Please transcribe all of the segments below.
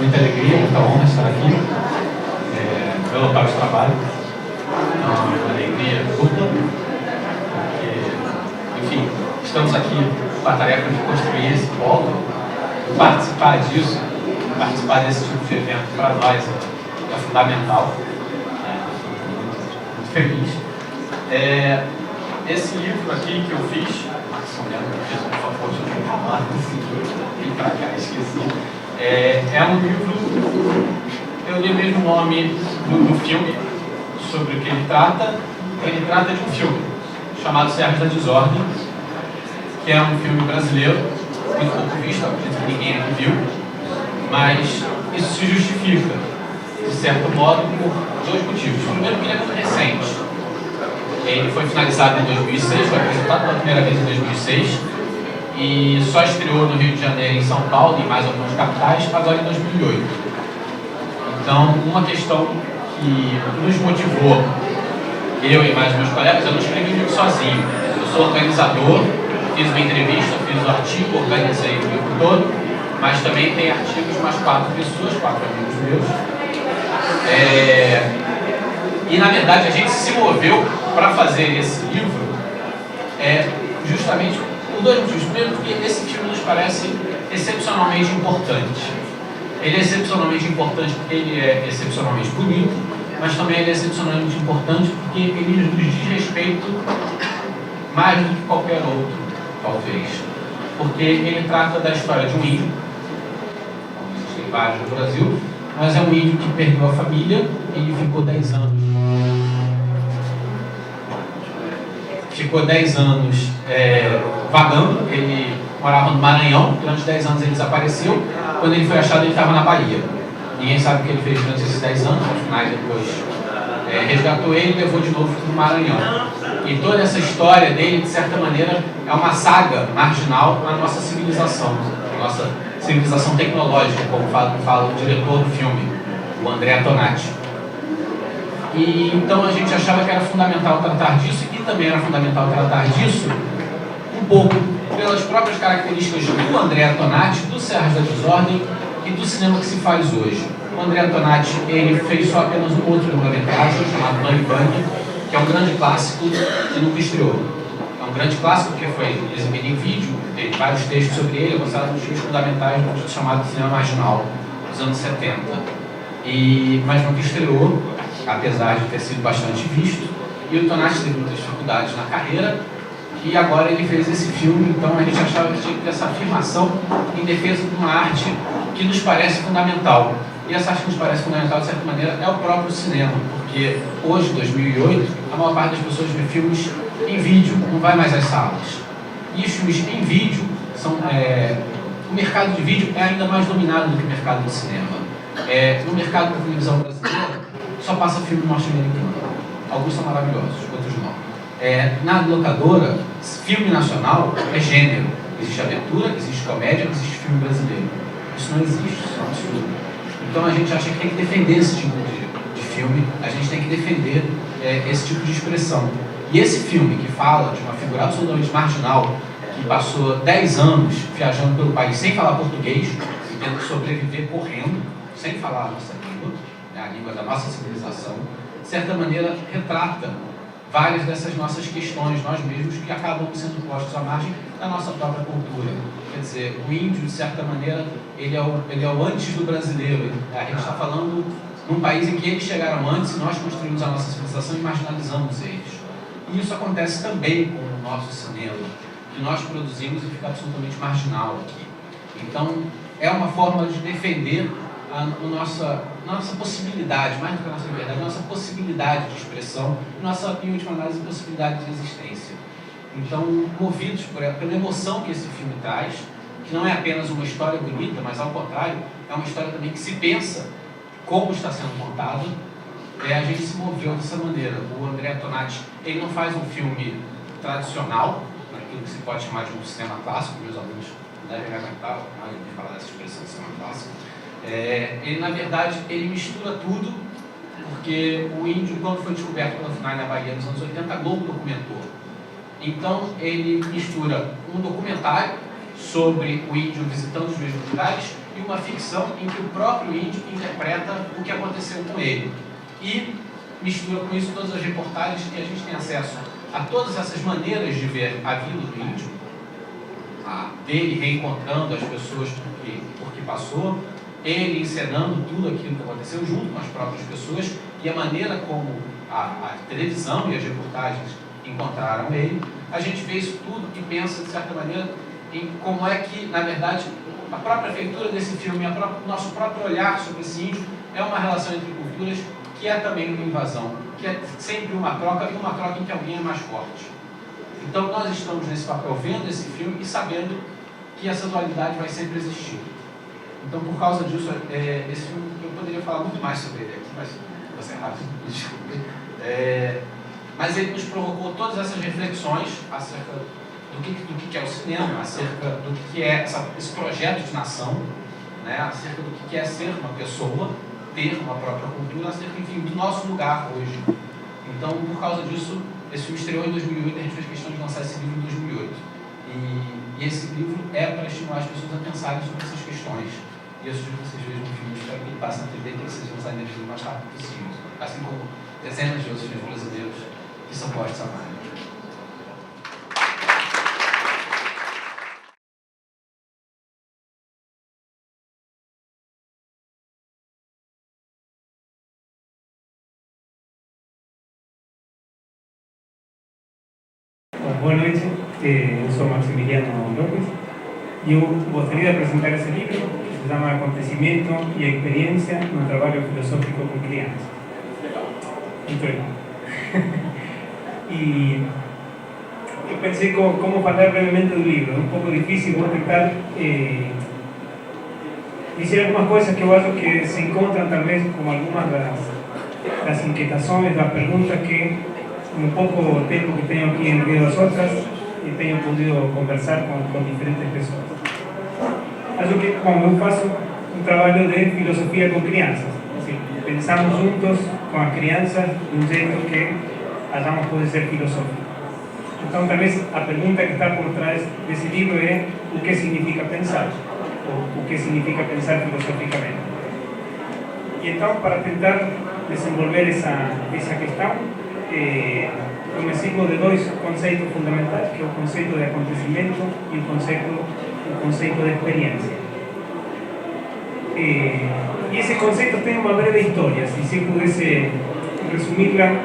muita alegria, muita honra estar aqui, pelo local de trabalho. É uma alegria dupla, porque, enfim, estamos aqui com a tarefa de construir esse polo, participar disso, participar desse tipo de evento para nós é fundamental. Muito feliz. Esse livro aqui que eu fiz, por favor, deixa eu falar vim para cá, esqueci. É um livro, eu dei mesmo o nome do filme, sobre o que ele trata. Ele trata de um filme chamado Serras da Desordem, que é um filme brasileiro, muito pouco visto, acredito que ninguém aqui viu, mas isso se justifica, de certo modo, por dois motivos. Primeiro, que ele é muito recente. Ele foi finalizado em 2006, foi apresentado pela primeira vez em 2006 e só estreou no Rio de Janeiro, em São Paulo e em mais algumas capitais, agora em 2008. Então, uma questão que nos motivou, eu e mais meus colegas, eu não escrevi o livro sozinho. Eu sou organizador, fiz uma entrevista, fiz o artigo, organizei o livro todo, mas também tem artigos de umas 4 pessoas, 4 amigos meus. E, na verdade, a gente se moveu para fazer esse livro justamente por dois motivos. Primeiro, porque esse filme nos parece excepcionalmente importante. Ele é excepcionalmente importante porque ele é excepcionalmente bonito, mas também ele é excepcionalmente importante porque ele nos diz respeito mais do que qualquer outro, talvez. Porque ele trata da história de um índio, como existem vários no Brasil, mas é um índio que perdeu a família e ficou 10 anos. Ficou 10 anos vagando. Ele morava no Maranhão, durante 10 anos ele desapareceu. Quando ele foi achado, ele estava na Bahia. Ninguém sabe o que ele fez durante esses 10 anos, no final depois resgatou ele e levou de novo para o Maranhão. E toda essa história dele, de certa maneira, é uma saga marginal na nossa civilização, nossa civilização tecnológica, como fala o diretor do filme, o Andrea Tonati. E então a gente achava que era fundamental tratar disso, e também era fundamental tratar disso um pouco pelas próprias características do Andrea Tonati, do Serras da Desordem e do cinema que se faz hoje. O Andrea Tonati, ele fez só apenas um outro longa-metragem chamado Bang Bang, que é um grande clássico que nunca estreou. É um grande clássico porque foi exibido em vídeo, tem vários textos sobre ele, mostrado nos filmes fundamentais do chamado cinema marginal dos anos 70. Mas nunca estreou, apesar de ter sido bastante visto. E o Tonati teve muitas dificuldades na carreira, e agora ele fez esse filme. Então a gente achava que tinha que ter essa afirmação em defesa de uma arte que nos parece fundamental. E essa arte que nos parece fundamental, de certa maneira, é o próprio cinema, porque hoje, 2008, a maior parte das pessoas vê filmes em vídeo, não vai mais às salas. E os filmes em vídeo, o mercado de vídeo é ainda mais dominado do que o mercado do cinema. No mercado da televisão brasileira, só passa filme norte-americano. Alguns são maravilhosos, outros não. Na locadora, filme nacional é gênero. Existe aventura, existe comédia, existe filme brasileiro. Isso não existe, isso é um absurdo. Então a gente acha que tem que defender esse tipo de filme, a gente tem que defender esse tipo de expressão. E esse filme que fala de uma figura absolutamente marginal, que passou 10 anos viajando pelo país sem falar português, e tendo que sobreviver correndo, sem falar a nossa língua, a língua da nossa civilização, de certa maneira retrata várias dessas nossas questões, nós mesmos, que acabam sendo postos à margem da nossa própria cultura. Quer dizer, o índio, de certa maneira, ele é o antes do brasileiro. A gente está falando num país em que eles chegaram antes e nós construímos a nossa civilização e marginalizamos eles. E isso acontece também com o nosso cinema, que nós produzimos e fica absolutamente marginal aqui. Então, é uma forma de defender a nossa possibilidade, mais do que a nossa liberdade, a nossa possibilidade de expressão, nossa, em última análise, possibilidade de existência. Então, movidos pela emoção que esse filme traz, que não é apenas uma história bonita, mas ao contrário, é uma história também que se pensa como está sendo contada, a gente se moveu dessa maneira. O Andrea Tonati, ele não faz um filme tradicional, aquilo que se pode chamar de um cinema clássico, meus alunos devem aguentar de falar dessa expressão de cinema clássico. Ele, na verdade, ele mistura tudo, porque o índio, quando foi descoberto pela FUNAI na Bahia nos anos 80, a Globo documentou. Então, ele mistura um documentário sobre o índio visitando os mesmos lugares e uma ficção em que o próprio índio interpreta o que aconteceu com ele. E mistura com isso todas as reportagens que a gente tem acesso a todas essas maneiras de ver a vida do índio, dele reencontrando as pessoas por que passou, ele encenando tudo aquilo que aconteceu junto com as próprias pessoas e a maneira como a televisão e as reportagens encontraram ele. A gente vê isso tudo e pensa, de certa maneira, em como é que, na verdade, a própria feitura desse filme, nosso próprio olhar sobre esse índio é uma relação entre culturas que é também uma invasão, que é sempre uma troca, e uma troca em que alguém é mais forte. Então nós estamos nesse papel vendo esse filme e sabendo que essa dualidade vai sempre existir. Então, por causa disso, esse filme, eu poderia falar muito mais sobre ele aqui, mas vou ser rápido, desculpe. Mas ele nos provocou todas essas reflexões acerca do que é o cinema, acerca do que é esse projeto de nação, né? Acerca do que é ser uma pessoa, ter uma própria cultura, acerca, enfim, do nosso lugar hoje. Então, por causa disso, esse filme estreou em 2008, a gente fez questão de lançar esse livro em 2008. E esse livro é para estimular as pessoas a pensarem sobre essas questões. E eu sugiro que vocês vejam o filme, espero que ele passe na TV e que vocês vão sair dele o mais rápido possível. Assim como dezenas de outros filmes brasileiros que são postos a mais. Boa noite, eu sou Maximiliano Lopes e eu gostaria de apresentar esse livro que se chama Acontecimento e Experiência no Trabalho Filosófico com Crianças. Muito legal. E eu pensei como falar brevemente do livro. É um pouco difícil, vou tentar dizer algumas coisas que eu acho que se encontram talvez com algumas das inquietações, das perguntas que no pouco tempo que tenho aqui em Rio das Ostras e tenho podido conversar com diferentes pessoas. Acho que, como eu faço um trabalho de filosofia com crianças, assim, pensamos juntos com as crianças de um jeito que achamos pode ser filosófico. Então, talvez a pergunta que está por trás desse livro é o que significa pensar, ou o que significa pensar filosoficamente. E então, para tentar desenvolver essa questão, eu me sirvo de dois conceitos fundamentais, que é o conceito de acontecimento e o conceito de experiência. E esse conceito tem uma breve história. Se eu pudesse resumirla,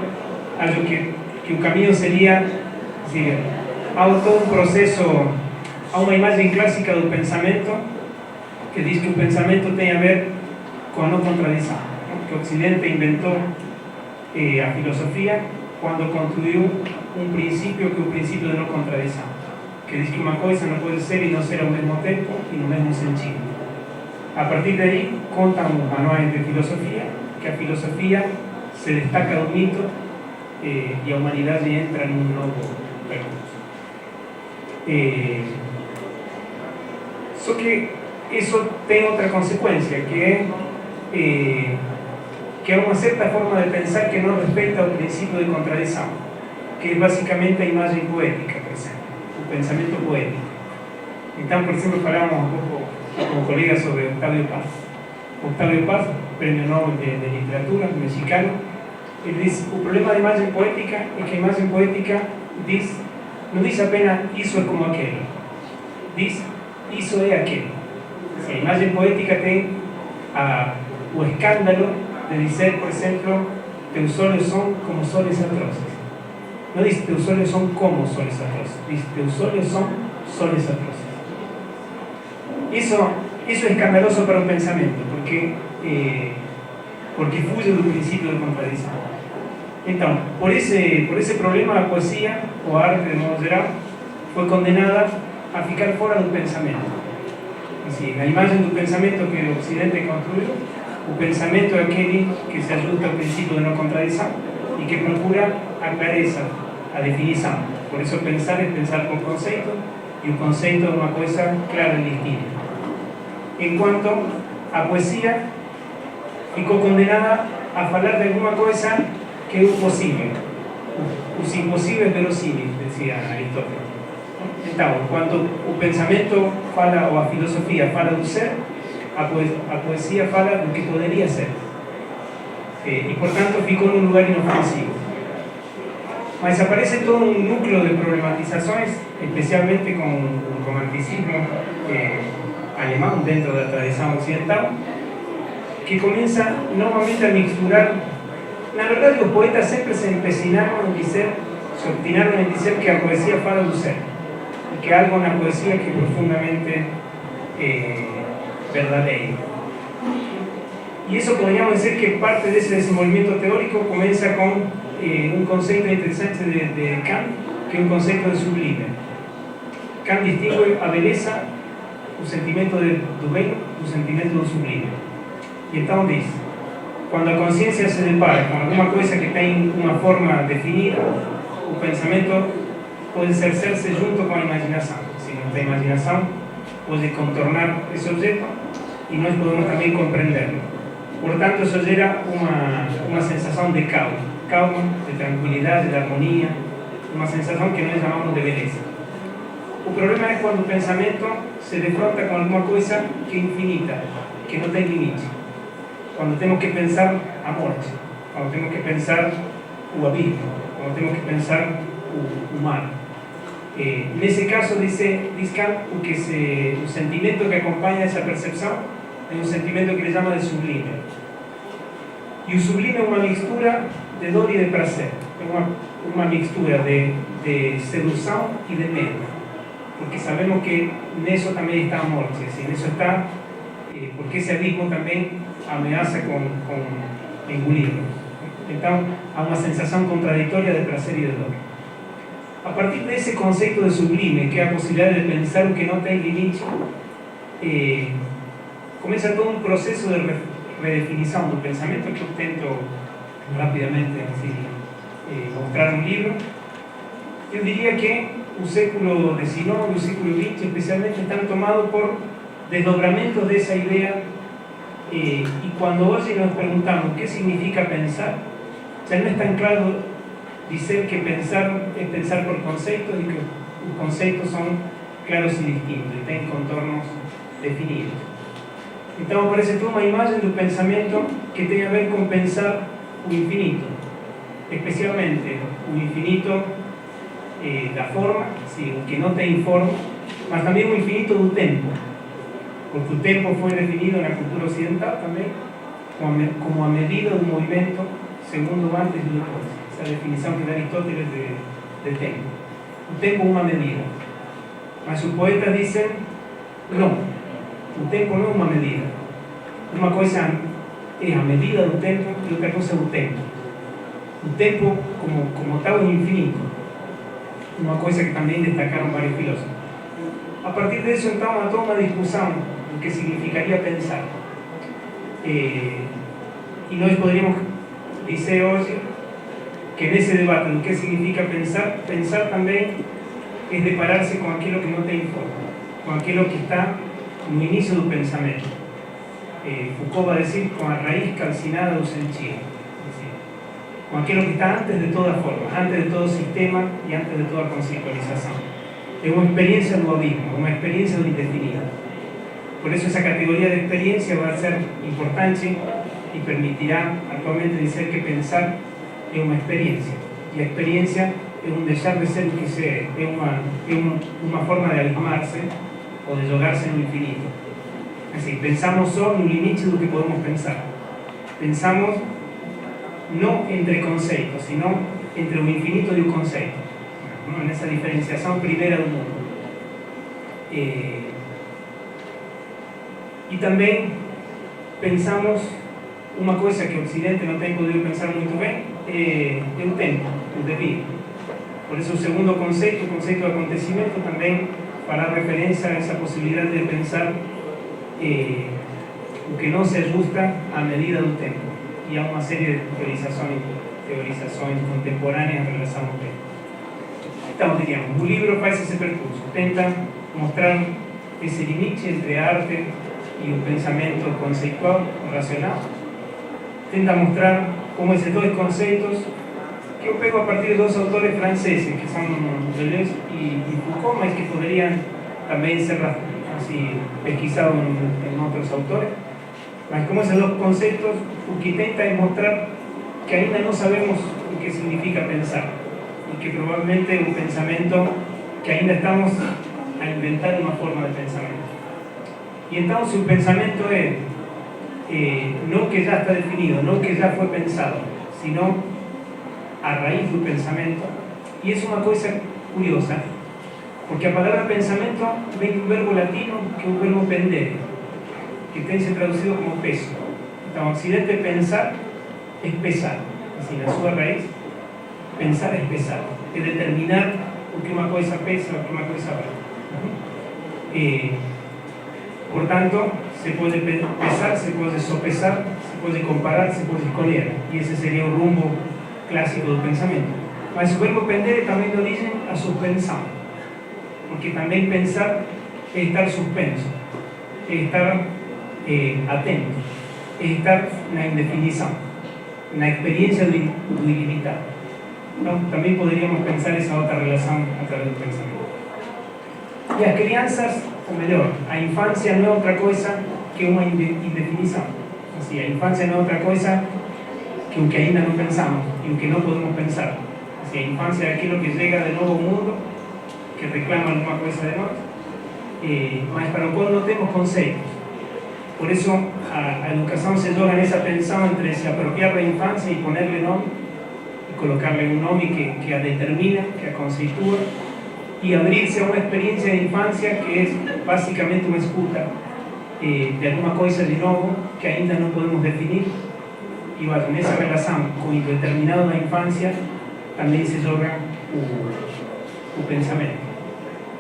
acho que o caminho seria, há todo um processo, há uma imagem clássica do pensamento que diz que o pensamento tem a ver com a não contradição, que o Ocidente inventou a filosofia quando construiu um princípio que é o princípio de não contradição, que diz que uma coisa não pode ser e não ser ao mesmo tempo e no mesmo sentido. A partir daí, contam os manuais de filosofia que a filosofia se destaca do mito e a humanidade entra num novo percurso. Só que isso tem outra consequência, que é uma certa forma de pensar que não respeita o princípio de contradição, que é basicamente a imagem poética, por exemplo, o pensamento poético. Então, por exemplo, falamos um pouco com o colega sobre Octavio Paz. Octavio Paz, Prêmio Nobel de Literatura mexicano, ele diz: o problema da imagem poética é que a imagem poética não diz apenas isso é como aquele, diz isso é aquele. A imagem poética tem o escândalo de dizer, por exemplo, teus olhos são como soles atrozes. Não diz teus olhos são como soles atrozes, diz teus olhos são soles atrozes. Isso é escandaloso para o pensamento, porque fuge do princípio de contradição. Então, por esse problema, a poesia, ou a arte de modo geral, foi condenada a ficar fora do pensamento. Assim, a imagem do pensamento que o Ocidente construiu, o pensamento é aquele que se ajusta ao princípio de não contradição e que procura a clareza, a definição. Por isso, pensar é pensar por conceito, e o conceito é uma coisa clara e distinta. Enquanto a poesia ficou condenada a falar de alguma coisa que é o possível. Os impossíveis verossímeis, dizia Aristóteles. Então, quando o pensamento fala, ou a filosofia fala do ser, a poesía fala do que poderia ser. E, portanto, ficou num lugar inofensivo. Mas aparece todo um núcleo de problematizações, especialmente com o romanticismo alemão dentro da tradição ocidental, que começa novamente a misturar. Na verdade, os poetas sempre se empecinaram em dizer, se obstinaram em dizer que a poesia fala do ser, e que há algo na poesia que é profundamente verdadeiro. E isso poderíamos dizer que parte desse desenvolvimento teórico começa com um conceito interessante de Kant, que é um conceito de sublime. Kant distingue a beleza, o sentimento do bem, do sentimento do sublime. E então diz, quando a consciência se depara com alguma coisa que tem uma forma definida, o pensamento pode cercer-se junto com a imaginação. Se não tem imaginação, pode contornar esse objeto e nós podemos também compreendê-lo. Portanto, isso gera uma sensação de calma, de tranquilidade, de harmonia, uma sensação que nós chamamos de beleza. O problema é quando o pensamento se defronta com alguma coisa que é infinita, que não tem limite. Quando temos que pensar a morte, quando temos que pensar o abismo, quando temos que pensar o mar. Nesse caso, diz Kant, o sentimento que acompanha essa percepção é um sentimento que ele chama de sublime. E o sublime é uma mistura de dor e de prazer. É uma mistura de sedução e de medo. Porque sabemos que nisso também está a morte. Assim, nisso está, porque esse abismo também ameaça com engolir-nos. Então, há uma sensação contraditória de prazer e de dor. A partir desse conceito de sublime, que é a possibilidade de pensar o que não tem limite, começa todo um processo de redefinição do pensamento que eu tento rapidamente assim, mostrar no livro. Eu diria que o século XIX e o século XX, especialmente, estão tomados por desdobramentos dessa ideia. E quando hoje nos perguntamos o que significa pensar, já não é tão claro dizer que pensar é pensar por conceitos e que os conceitos são claros e distintos e têm contornos definidos. Então aparece toda uma imagem do pensamento que tem a ver com pensar o infinito, especialmente o infinito da forma, sim, o que não tem forma, mas também o infinito do tempo, porque o tempo foi definido na cultura ocidental também como a medida do movimento segundo antes e depois. Essa é a definição que dá Aristóteles de tempo. O tempo é uma medida. Mas os poetas dizem, não, o tempo não é uma medida. Uma coisa é a medida do tempo e outra coisa é o tempo. O tempo, como tal, é infinito. Uma coisa que também destacaram vários filósofos. A partir disso, então, há toda uma discussão do que significaria pensar. E nós poderíamos dizer hoje que nesse debate do que significa pensar, pensar também é deparar-se com aquilo que não tem forma, com aquilo que está no início do pensamento. Foucault vai dizer com a raiz calcinada do sentido, com aquilo que está antes de toda forma, antes de todo sistema e antes de toda conceptualização. É uma experiência do abismo, uma experiência do indefinido. Por isso essa categoria de experiência vai ser importante e permitirá atualmente dizer que pensar é uma experiência. E a experiência é um deixar de ser o que se é, uma forma de abismar-se ou de jogar-se no infinito. Assim, pensamos só no limite do que podemos pensar. Pensamos não entre conceitos, sino entre o infinito e o conceito. Nessa diferenciação primeira do mundo. E também pensamos uma coisa que o Ocidente não tem podido pensar muito bem, é o tempo, o devir. Por isso o segundo conceito, o conceito do acontecimento, também fará referência a essa possibilidade de pensar o que não se ajusta à medida do tempo. E há uma série de teorizações contemporâneas em relação ao tempo. Então, diríamos, o livro faz esse percurso, tenta mostrar esse limite entre a arte e o pensamento conceitual, racional. Tenta mostrar como esses dois conceitos, que eu pego a partir de dois autores franceses, que são Deleuze e Foucault, mas que poderiam também ser assim, pesquisado en otros autores, mas como esos dos conceptos, o que intenta es mostrar que ainda no sabemos o que significa pensar, y que probablemente es un pensamiento que ainda estamos a inventar una forma de pensamiento. Y entonces un pensamiento es no que ya está definido, no que ya fue pensado, sino a raíz del pensamiento. Y es una cosa curiosa, porque a palabra pensamiento viene un verbo latino que es un verbo pendere, que tiene que ser traducido como peso. Entonces, si este pensar es pesar, así la su raíz, pensar es pesar, es determinar o que una cosa pesa o que una cosa vale. Por tanto, se puede pesar, se puede sopesar, se puede comparar, se puede escolher, y ese sería un rumbo clásico del pensamiento. Mas el verbo pendere también da origen a suspensão, porque también pensar es estar suspenso, es estar atento, es estar en la indefinición, en la experiencia de lo ilimitado. ¿No? También podríamos pensar esa otra relación a través del pensamiento. Y las crianzas, o mejor, a infancia no es otra cosa que una indefinición. Así, a infancia no es otra cosa que aunque ainda no pensamos y aunque no podemos pensar. Así, a infancia es aquello que llega de nuevo mundo, que reclama alguna cosa de nós, mas para lo cual no tenemos conceptos. Por eso a educación se logra esa pensada entre se apropiar de la infancia y ponerle nombre, y colocarle un nombre que a determina, que a constituye, y abrirse a una experiencia de infancia que es básicamente una escuta de alguna cosa de nuevo que ainda no podemos definir, y bueno, en esa relación con el determinado de la infancia también se logra el pensamiento.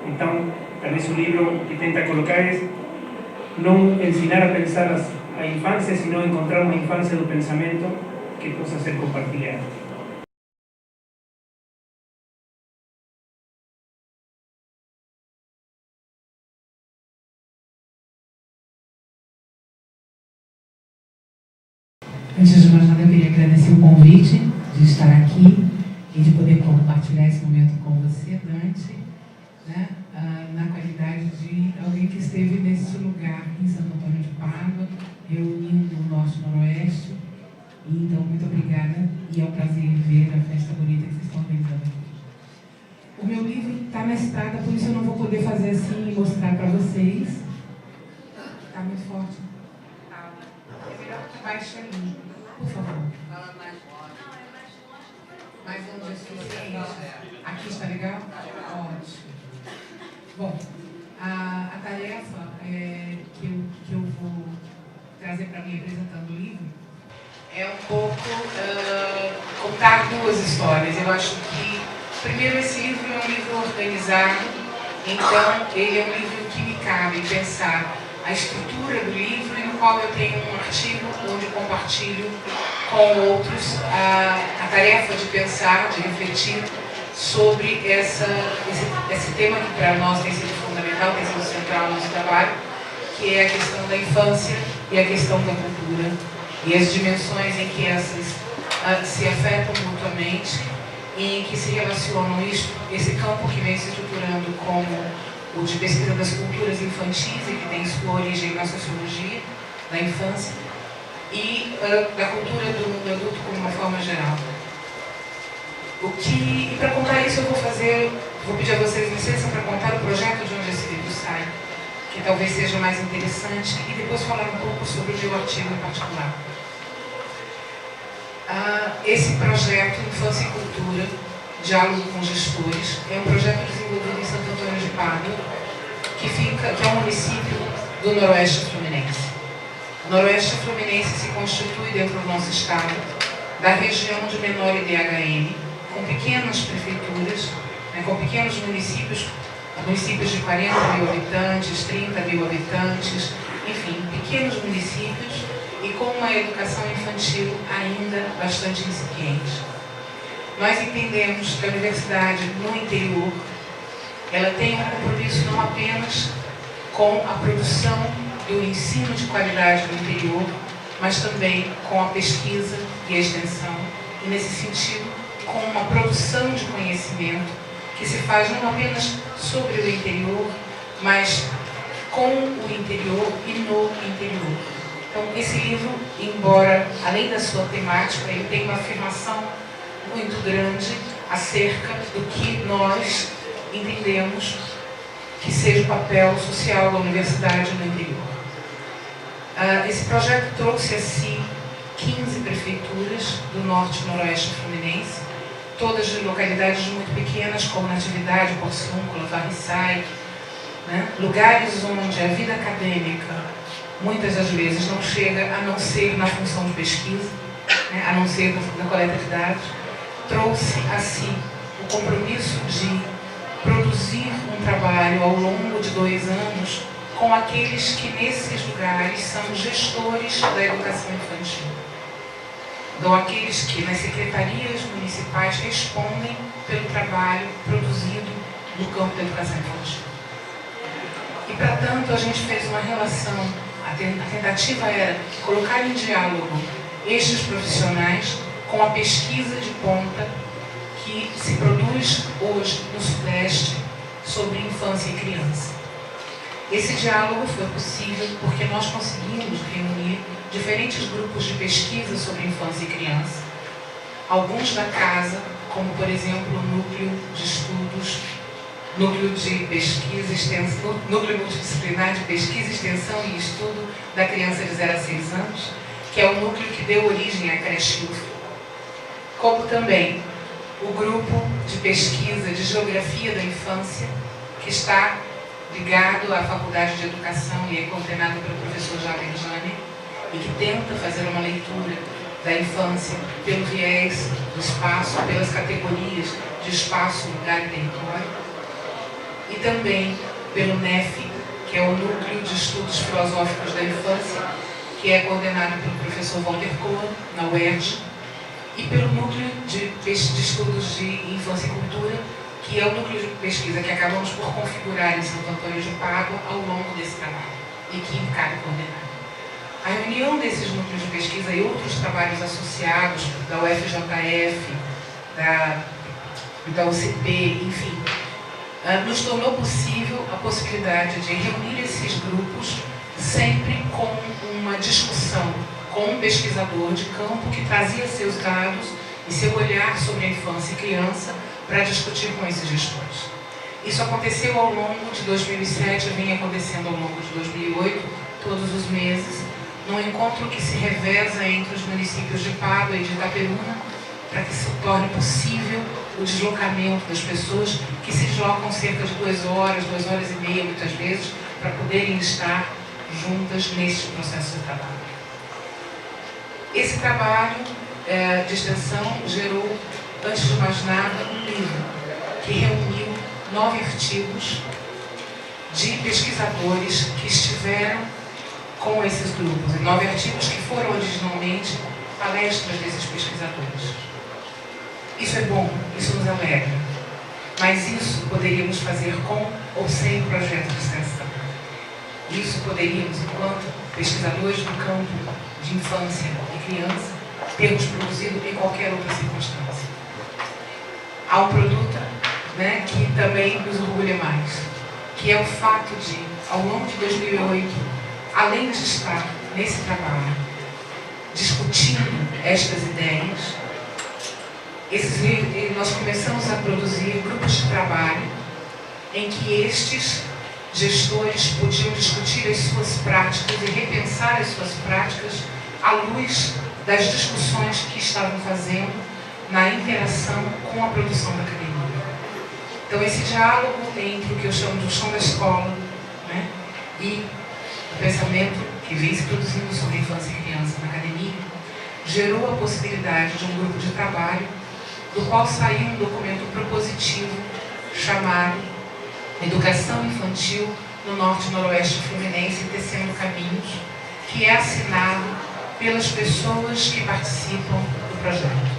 Entonces, tal vez un libro que intenta colocar es no ensinar a pensar a infancia, sino encontrar una infancia del pensamiento que possa ser compartilhada. Antes de mais nada, eu queria agradecer o convite de estar aqui e de poder compartilhar esse momento com você, Dante, né? Na qualidade de alguém que esteve nesse lugar em Santo Antônio de Pádua, reunindo o Norte e o Noroeste. E, então, muito obrigada e é um prazer ver a festa bonita que vocês estão organizando aqui. O meu livro está na estrada, por isso eu não vou poder fazer assim e mostrar para vocês. Está muito forte. Tá. É melhor que baixe ali, por favor. Fala mais forte. Mais longe é suficiente. Aqui está legal? Ótimo. Bom, a tarefa que eu vou trazer para mim apresentando o livro é um pouco contar duas histórias. Eu acho que, primeiro, esse livro é um livro organizado, então ele é um livro que me cabe pensar a estrutura do livro, e no qual eu tenho um artigo onde compartilho com outros a tarefa de pensar, de refletir sobre esse tema que para nós tem sido fundamental, tem sido central no nosso trabalho, que é a questão da infância e a questão da cultura, e as dimensões em que essas se afetam mutuamente e em que se relacionam esse campo que vem se estruturando como o de pesquisa das culturas infantis e que tem sua origem na sociologia da infância e da cultura do mundo adulto como uma forma geral. E para contar isso eu vou pedir a vocês licença para contar o projeto de onde esse livro sai, que talvez seja mais interessante, e depois falar um pouco sobre o meu artigo em particular. Esse projeto Infância e Cultura, Diálogo com Gestores, é um projeto desenvolvido em Santo Antônio de Pádua, que é um município do Noroeste Fluminense. O Noroeste Fluminense se constitui dentro do nosso estado da região de menor IDHM, com pequenas prefeituras, com pequenos municípios de 40 mil habitantes, 30 mil habitantes, enfim, pequenos municípios e com uma educação infantil ainda bastante incipiente. Nós entendemos que a universidade no interior, ela tem um compromisso não apenas com a produção do ensino de qualidade no interior, mas também com a pesquisa e a extensão, e nesse sentido, com uma produção de conhecimento que se faz não apenas sobre o interior, mas com o interior e no interior. Então, esse livro, embora, além da sua temática, ele tem uma afirmação muito grande acerca do que nós entendemos que seja o papel social da universidade no interior. Esse projeto trouxe a si 15 prefeituras do norte e noroeste fluminense, todas de localidades muito pequenas, como Natividade, Porciúncula, Varriçai, né? Lugares onde a vida acadêmica, muitas das vezes, não chega a não ser na função de pesquisa, né? A não ser na coleta de dados. Trouxe a si o compromisso de produzir um trabalho ao longo de 2 anos com aqueles que nesses lugares são gestores da educação infantil. Então, aqueles que nas secretarias municipais respondem pelo trabalho produzido no campo da educação infantil. E, para tanto, a gente fez uma relação, a tentativa era colocar em diálogo estes profissionais com a pesquisa de ponta que se produz hoje no Sudeste sobre infância e criança. Esse diálogo foi possível porque nós conseguimos reunir diferentes grupos de pesquisa sobre infância e criança. Alguns da casa, como por exemplo o Núcleo de Estudos, Núcleo de Pesquisa, Extensão, Núcleo Multidisciplinar de Pesquisa, Extensão e Estudo da Criança de 0 a 6 anos, que é o núcleo que deu origem à creche UF. Como também o grupo de pesquisa de Geografia da Infância, que está ligado à Faculdade de Educação e é coordenado pelo professor Javier Jane, e que tenta fazer uma leitura da infância pelo viés do espaço, pelas categorias de espaço, lugar e território, e também pelo NEF, que é o Núcleo de Estudos Filosóficos da Infância, que é coordenado pelo professor Walter Cohen, na UERJ, e pelo Núcleo de Estudos de Infância e Cultura, que é o núcleo de pesquisa que acabamos por configurar em Santo Antônio de Pádua ao longo desse trabalho, e que cabe coordenar. A reunião desses núcleos de pesquisa e outros trabalhos associados da UFJF, da UCP, enfim, nos tornou possível a possibilidade de reunir esses grupos sempre com uma discussão com um pesquisador de campo que trazia seus dados e seu olhar sobre a infância e criança para discutir com esses gestores. Isso aconteceu ao longo de 2007, vinha acontecendo ao longo de 2008, todos os meses, num encontro que se reveza entre os municípios de Pádua e de Itaperuna, para que se torne possível o deslocamento das pessoas que se deslocam cerca de 2 horas, 2 horas e meia, muitas vezes, para poderem estar juntas nesses processos de trabalho. Esse trabalho de extensão gerou, antes de mais nada, um livro que reuniu 9 artigos de pesquisadores que estiveram com esses grupos. 9 artigos que foram originalmente palestras desses pesquisadores. Isso é bom, isso nos alegra, mas isso poderíamos fazer com ou sem projeto de extensão. Isso poderíamos, enquanto pesquisadores do campo de infância e criança, termos produzido em qualquer outra circunstância. Há um produto, né, que também nos orgulha mais, que é o fato de, ao longo de 2008, além de estar nesse trabalho, discutindo estas ideias, nós começamos a produzir grupos de trabalho em que estes gestores podiam discutir as suas práticas e repensar as suas práticas à luz das discussões que estavam fazendo na interação com a produção da academia. Então, esse diálogo entre o que eu chamo de chão da escola, né, e o pensamento que vem se produzindo sobre infância e criança na academia, gerou a possibilidade de um grupo de trabalho do qual saiu um documento propositivo chamado Educação Infantil no Norte e Noroeste Fluminense, Tecendo Caminhos, que é assinado pelas pessoas que participam do projeto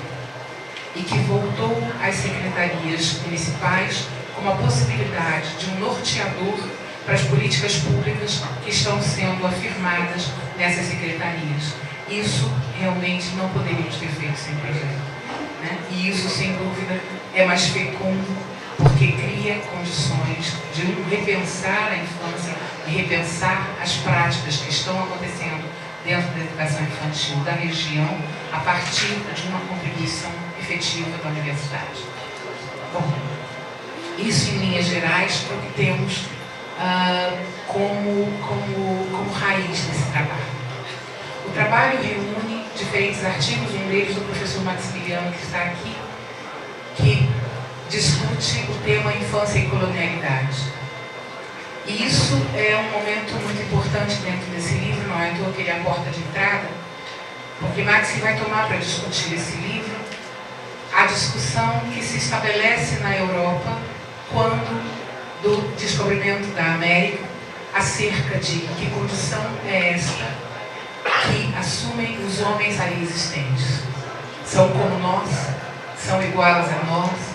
e que voltou às secretarias municipais como a possibilidade de um norteador para as políticas públicas que estão sendo afirmadas nessas secretarias. Isso realmente não poderíamos ter feito sem projeto, né? E isso, sem dúvida, é mais fecundo porque cria condições de repensar a infância e repensar as práticas que estão acontecendo dentro da educação infantil da região a partir de uma contribuição efetiva da universidade. Bom, isso em linhas gerais é o que temos como raiz desse trabalho. O trabalho reúne diferentes artigos, um deles do professor Maximiliano, que está aqui, que discute o tema infância e colonialidade. E isso é um momento muito importante dentro desse livro, não é à toa que ele é a porta de entrada, porque Maxi vai tomar para discutir esse livro a discussão que se estabelece na Europa quando do descobrimento da América acerca de que condição é esta que assumem os homens ali existentes. São como nós, são iguais a nós.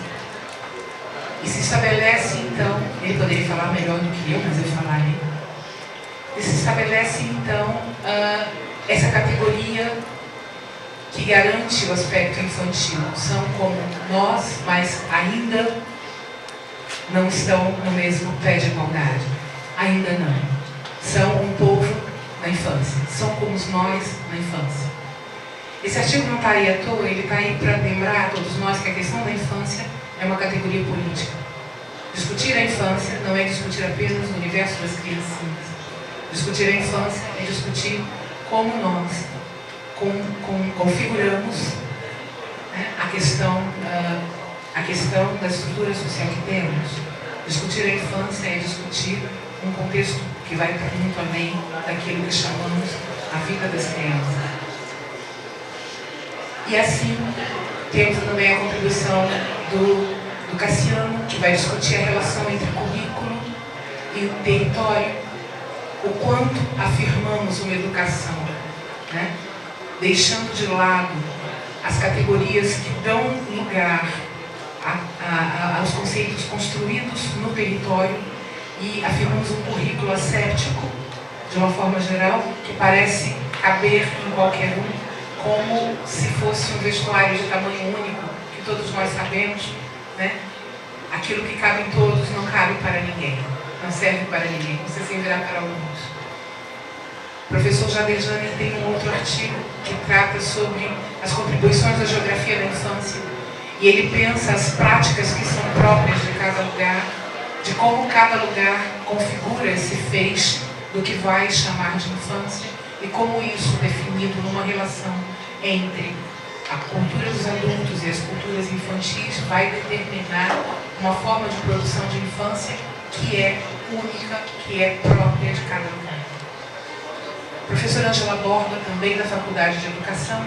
E se estabelece então, ele poderia falar melhor do que eu, mas eu falarei. E se estabelece então essa categoria que garante o aspecto infantil. São como nós, mas ainda não estão no mesmo pé de igualdade. Ainda não. São um povo na infância. São como nós na infância. Esse artigo não está aí à toa, ele está aí para lembrar a todos nós que a questão da infância é uma categoria política. Discutir a infância não é discutir apenas o universo das criancinhas. Discutir a infância é discutir como nós configuramos, né, a questão da estrutura social que temos. Discutir a infância é discutir um contexto que vai muito além daquilo que chamamos a vida das crianças. E assim, temos também a contribuição do Cassiano, que vai discutir a relação entre currículo e o território, o quanto afirmamos uma educação, né, deixando de lado as categorias que dão lugar aos conceitos construídos no território e afirmamos um currículo asséptico, de uma forma geral, que parece caber em qualquer um, como se fosse um vestuário de tamanho único, que todos nós sabemos, né? Aquilo que cabe em todos não cabe para ninguém, não serve para ninguém, você servirá para alguns. O professor Jadejane tem um outro artigo que trata sobre as contribuições da geografia da infância, e ele pensa as práticas que são próprias de cada lugar, de como cada lugar configura esse feixe do que vai chamar de infância, e como isso, definido numa relação entre a cultura dos adultos e as culturas infantis, vai determinar uma forma de produção de infância que é única, que é própria de cada lugar. A professora Angela Borba, também da Faculdade de Educação,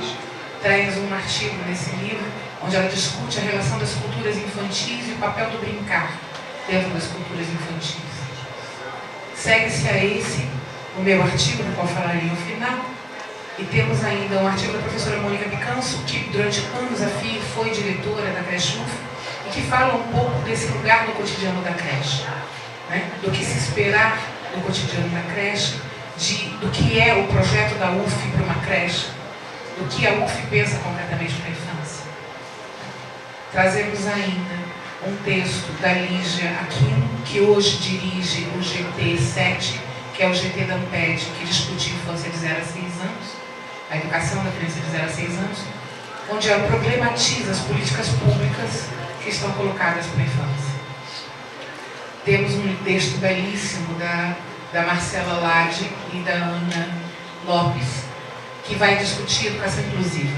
traz um artigo nesse livro, onde ela discute a relação das culturas infantis e o papel do brincar dentro das culturas infantis. Segue-se a esse o meu artigo, do qual falarei no final, e temos ainda um artigo da professora Mônica Picanso, que durante anos a fio foi diretora da creche UF, e que fala um pouco desse lugar no cotidiano da creche, né? Do que se esperar no cotidiano da creche, do que é o projeto da UF para uma creche, do que a UF pensa concretamente para a infância. Trazemos ainda um texto da Lígia Aquino, que hoje dirige o GT7, que é o GT da Amped, que discute infância de 0 a 6 anos, a educação da criança de 0 a 6 anos, onde ela problematiza as políticas públicas que estão colocadas para a infância. Temos um texto belíssimo da Marcela Lade e da Ana Lopes, que vai discutir educação inclusiva.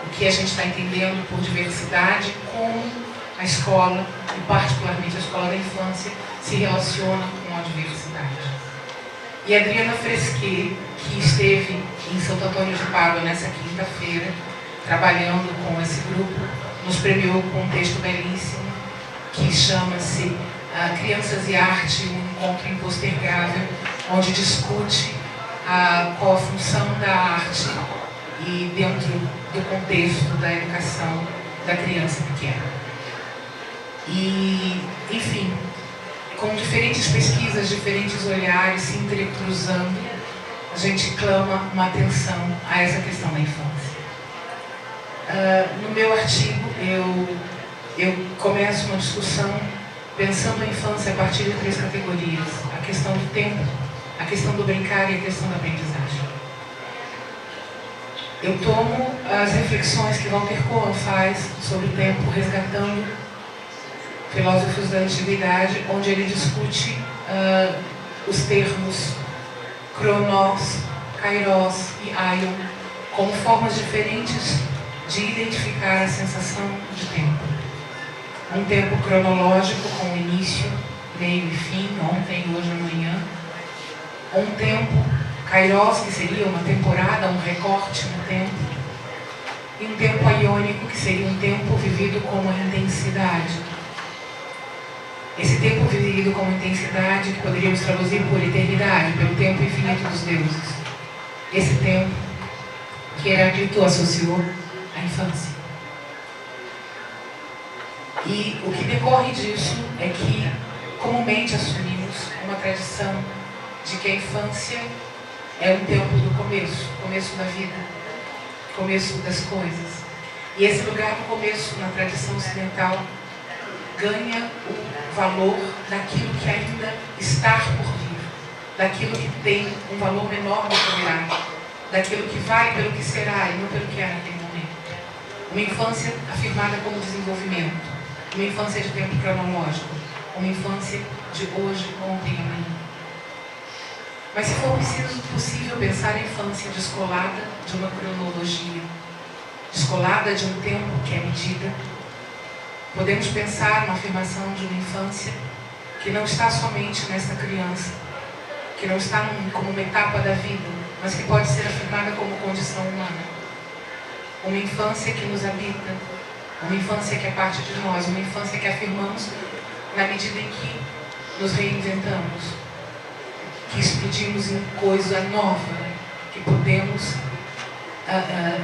O que a gente está entendendo por diversidade, como a escola, e particularmente a escola da infância, se relaciona com a diversidade. E a Adriana Fresquet, que esteve em Santo Antônio de Pádua nessa quinta-feira, trabalhando com esse grupo, nos premiou com um texto belíssimo, que chama-se Crianças e Arte, um encontro impostergável, onde discute qual a função da arte e dentro do contexto da educação da criança pequena. E, enfim, com diferentes pesquisas, diferentes olhares se entrecruzando, a gente clama uma atenção a essa questão da infância. No meu artigo, eu eu começo uma discussão pensando a infância a partir de 3 categorias: a questão do tempo, a questão do brincar e a questão da aprendizagem. Eu tomo as reflexões que Walter Cohen faz sobre o tempo, resgatando filósofos da antiguidade, onde ele discute os termos Cronos, Kairos e Aion como formas diferentes de identificar a sensação de tempo. Um tempo cronológico com início, meio e fim, ontem, hoje, amanhã. Um tempo Kairos, que seria uma temporada, um recorte no tempo. E um tempo aiônico, que seria um tempo vivido com uma intensidade. Esse tempo vivido com intensidade, que poderíamos traduzir por eternidade, pelo tempo infinito dos deuses. Esse tempo que Heráclito associou à infância. E o que decorre disso é que comumente assumimos uma tradição de que a infância é um tempo do começo da vida, começo das coisas. E esse lugar do começo, na tradição ocidental, ganha o valor daquilo que ainda está por vir, daquilo que tem um valor menor do que virá, daquilo que vai pelo que será e não pelo que é naquele momento. Uma infância afirmada como desenvolvimento, uma infância de tempo cronológico, uma infância de hoje, ontem e amanhã. Mas se for possível pensar a infância descolada de uma cronologia, descolada de um tempo que é medida, podemos pensar uma afirmação de uma infância que não está somente nesta criança, que não está como uma etapa da vida, mas que pode ser afirmada como condição humana. Uma infância que nos habita, uma infância que é parte de nós, uma infância que afirmamos na medida em que nos reinventamos, que explodimos em coisa nova, que podemos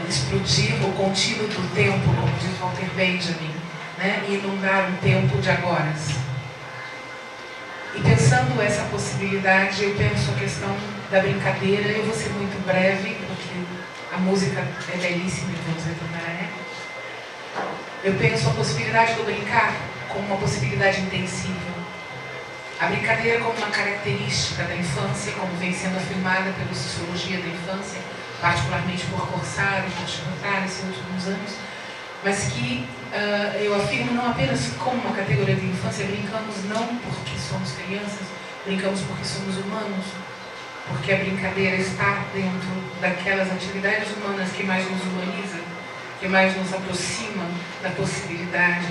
explodir o contínuo do tempo, como diz Walter Benjamin, né? E inundar um tempo de agora. E pensando essa possibilidade, eu penso a questão da brincadeira. Eu vou ser muito breve, porque a música é belíssima e vamos retornar a ela. Eu penso a possibilidade do brincar como uma possibilidade intensiva. A brincadeira como uma característica da infância, como vem sendo afirmada pela sociologia da infância, particularmente por Corsaro e por Schroeder nesses últimos anos, mas que eu afirmo não apenas como uma categoria de infância. Brincamos não porque somos crianças, brincamos porque somos humanos, porque a brincadeira está dentro daquelas atividades humanas que mais nos humaniza, que mais nos aproxima da possibilidade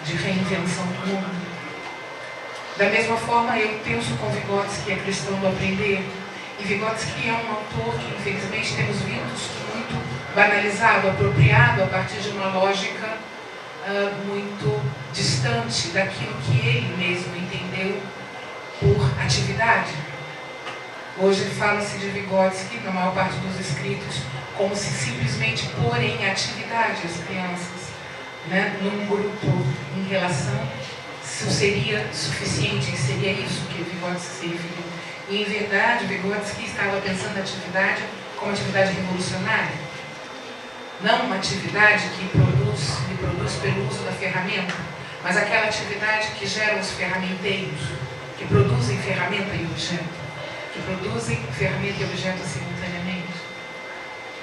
de reinvenção do mundo. Da mesma forma, eu penso com Vygotsky a questão do aprender. E Vygotsky é um autor que, infelizmente, temos visto muito banalizado, apropriado a partir de uma lógica muito distante daquilo que ele mesmo entendeu por atividade. Hoje fala-se de Vygotsky, na maior parte dos escritos, como se simplesmente pôr em atividade as crianças, né, num grupo em relação, isso seria suficiente, seria isso que Vygotsky se referiu. E, em verdade, Vygotsky estava pensando a atividade como atividade revolucionária. Não uma atividade que reproduz pelo uso da ferramenta, mas aquela atividade que gera os ferramenteiros, que produzem ferramenta e objeto, que produzem ferramenta e objeto simultaneamente.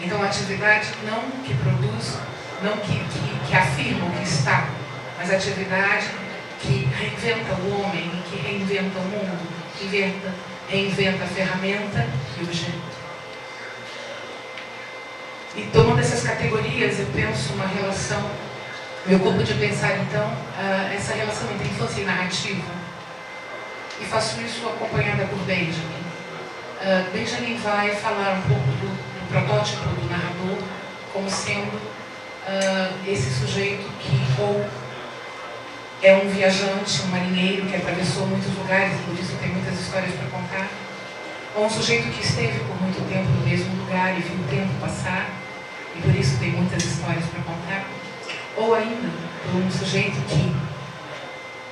Então, a atividade não que produz, não que afirma o que está, mas a atividade que reinventa o homem, que reinventa o mundo, que reinventa a ferramenta e o objeto. E tomando essas categorias, eu penso uma relação, meu corpo de pensar então, essa relação entre infância e narrativa. E faço isso acompanhada por Benjamin. Benjamin vai falar um pouco do protótipo do narrador como sendo esse sujeito que ou é um viajante, um marinheiro que atravessou muitos lugares, e por isso tem muitas histórias para contar, ou um sujeito que esteve por muito tempo no mesmo lugar e viu o tempo passar, e por isso tem muitas histórias para contar, ou ainda um sujeito que,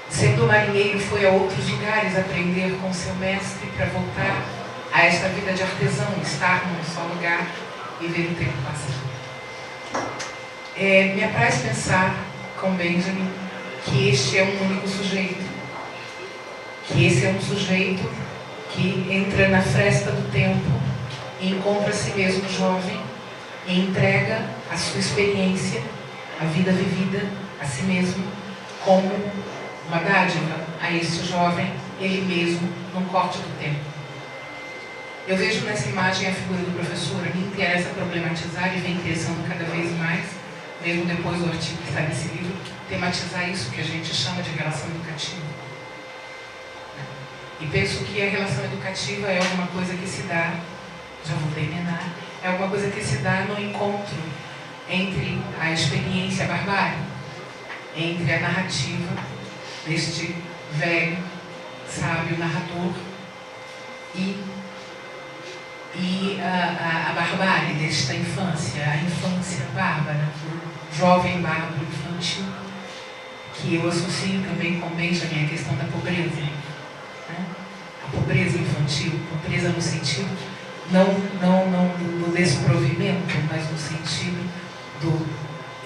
sendo marinheiro, foi a outros lugares aprender com seu mestre para voltar a esta vida de artesão, estar num só lugar e ver o tempo passar. Me apraz pensar com Benjamin que este é um único sujeito, que esse é um sujeito que entra na fresta do tempo e encontra a si mesmo jovem e entrega a sua experiência, a vida vivida a si mesmo, como uma dádiva a este jovem, ele mesmo, num corte do tempo. Eu vejo nessa imagem a figura do professor, me interessa problematizar e vem interessando cada vez mais, mesmo depois do artigo que está nesse livro, tematizar isso que a gente chama de relação educativa. E penso que a relação educativa é alguma coisa que se dá, já vou terminar, é alguma coisa que se dá no encontro entre a experiência e a barbárie, entre a narrativa deste velho, sábio narrador e a barbárie desta infância, a infância bárbara, o jovem bárbaro infantil, que eu associo também com Benjamin a questão da pobreza, né? A pobreza infantil, pobreza no sentido não do desprovimento, mas no sentido do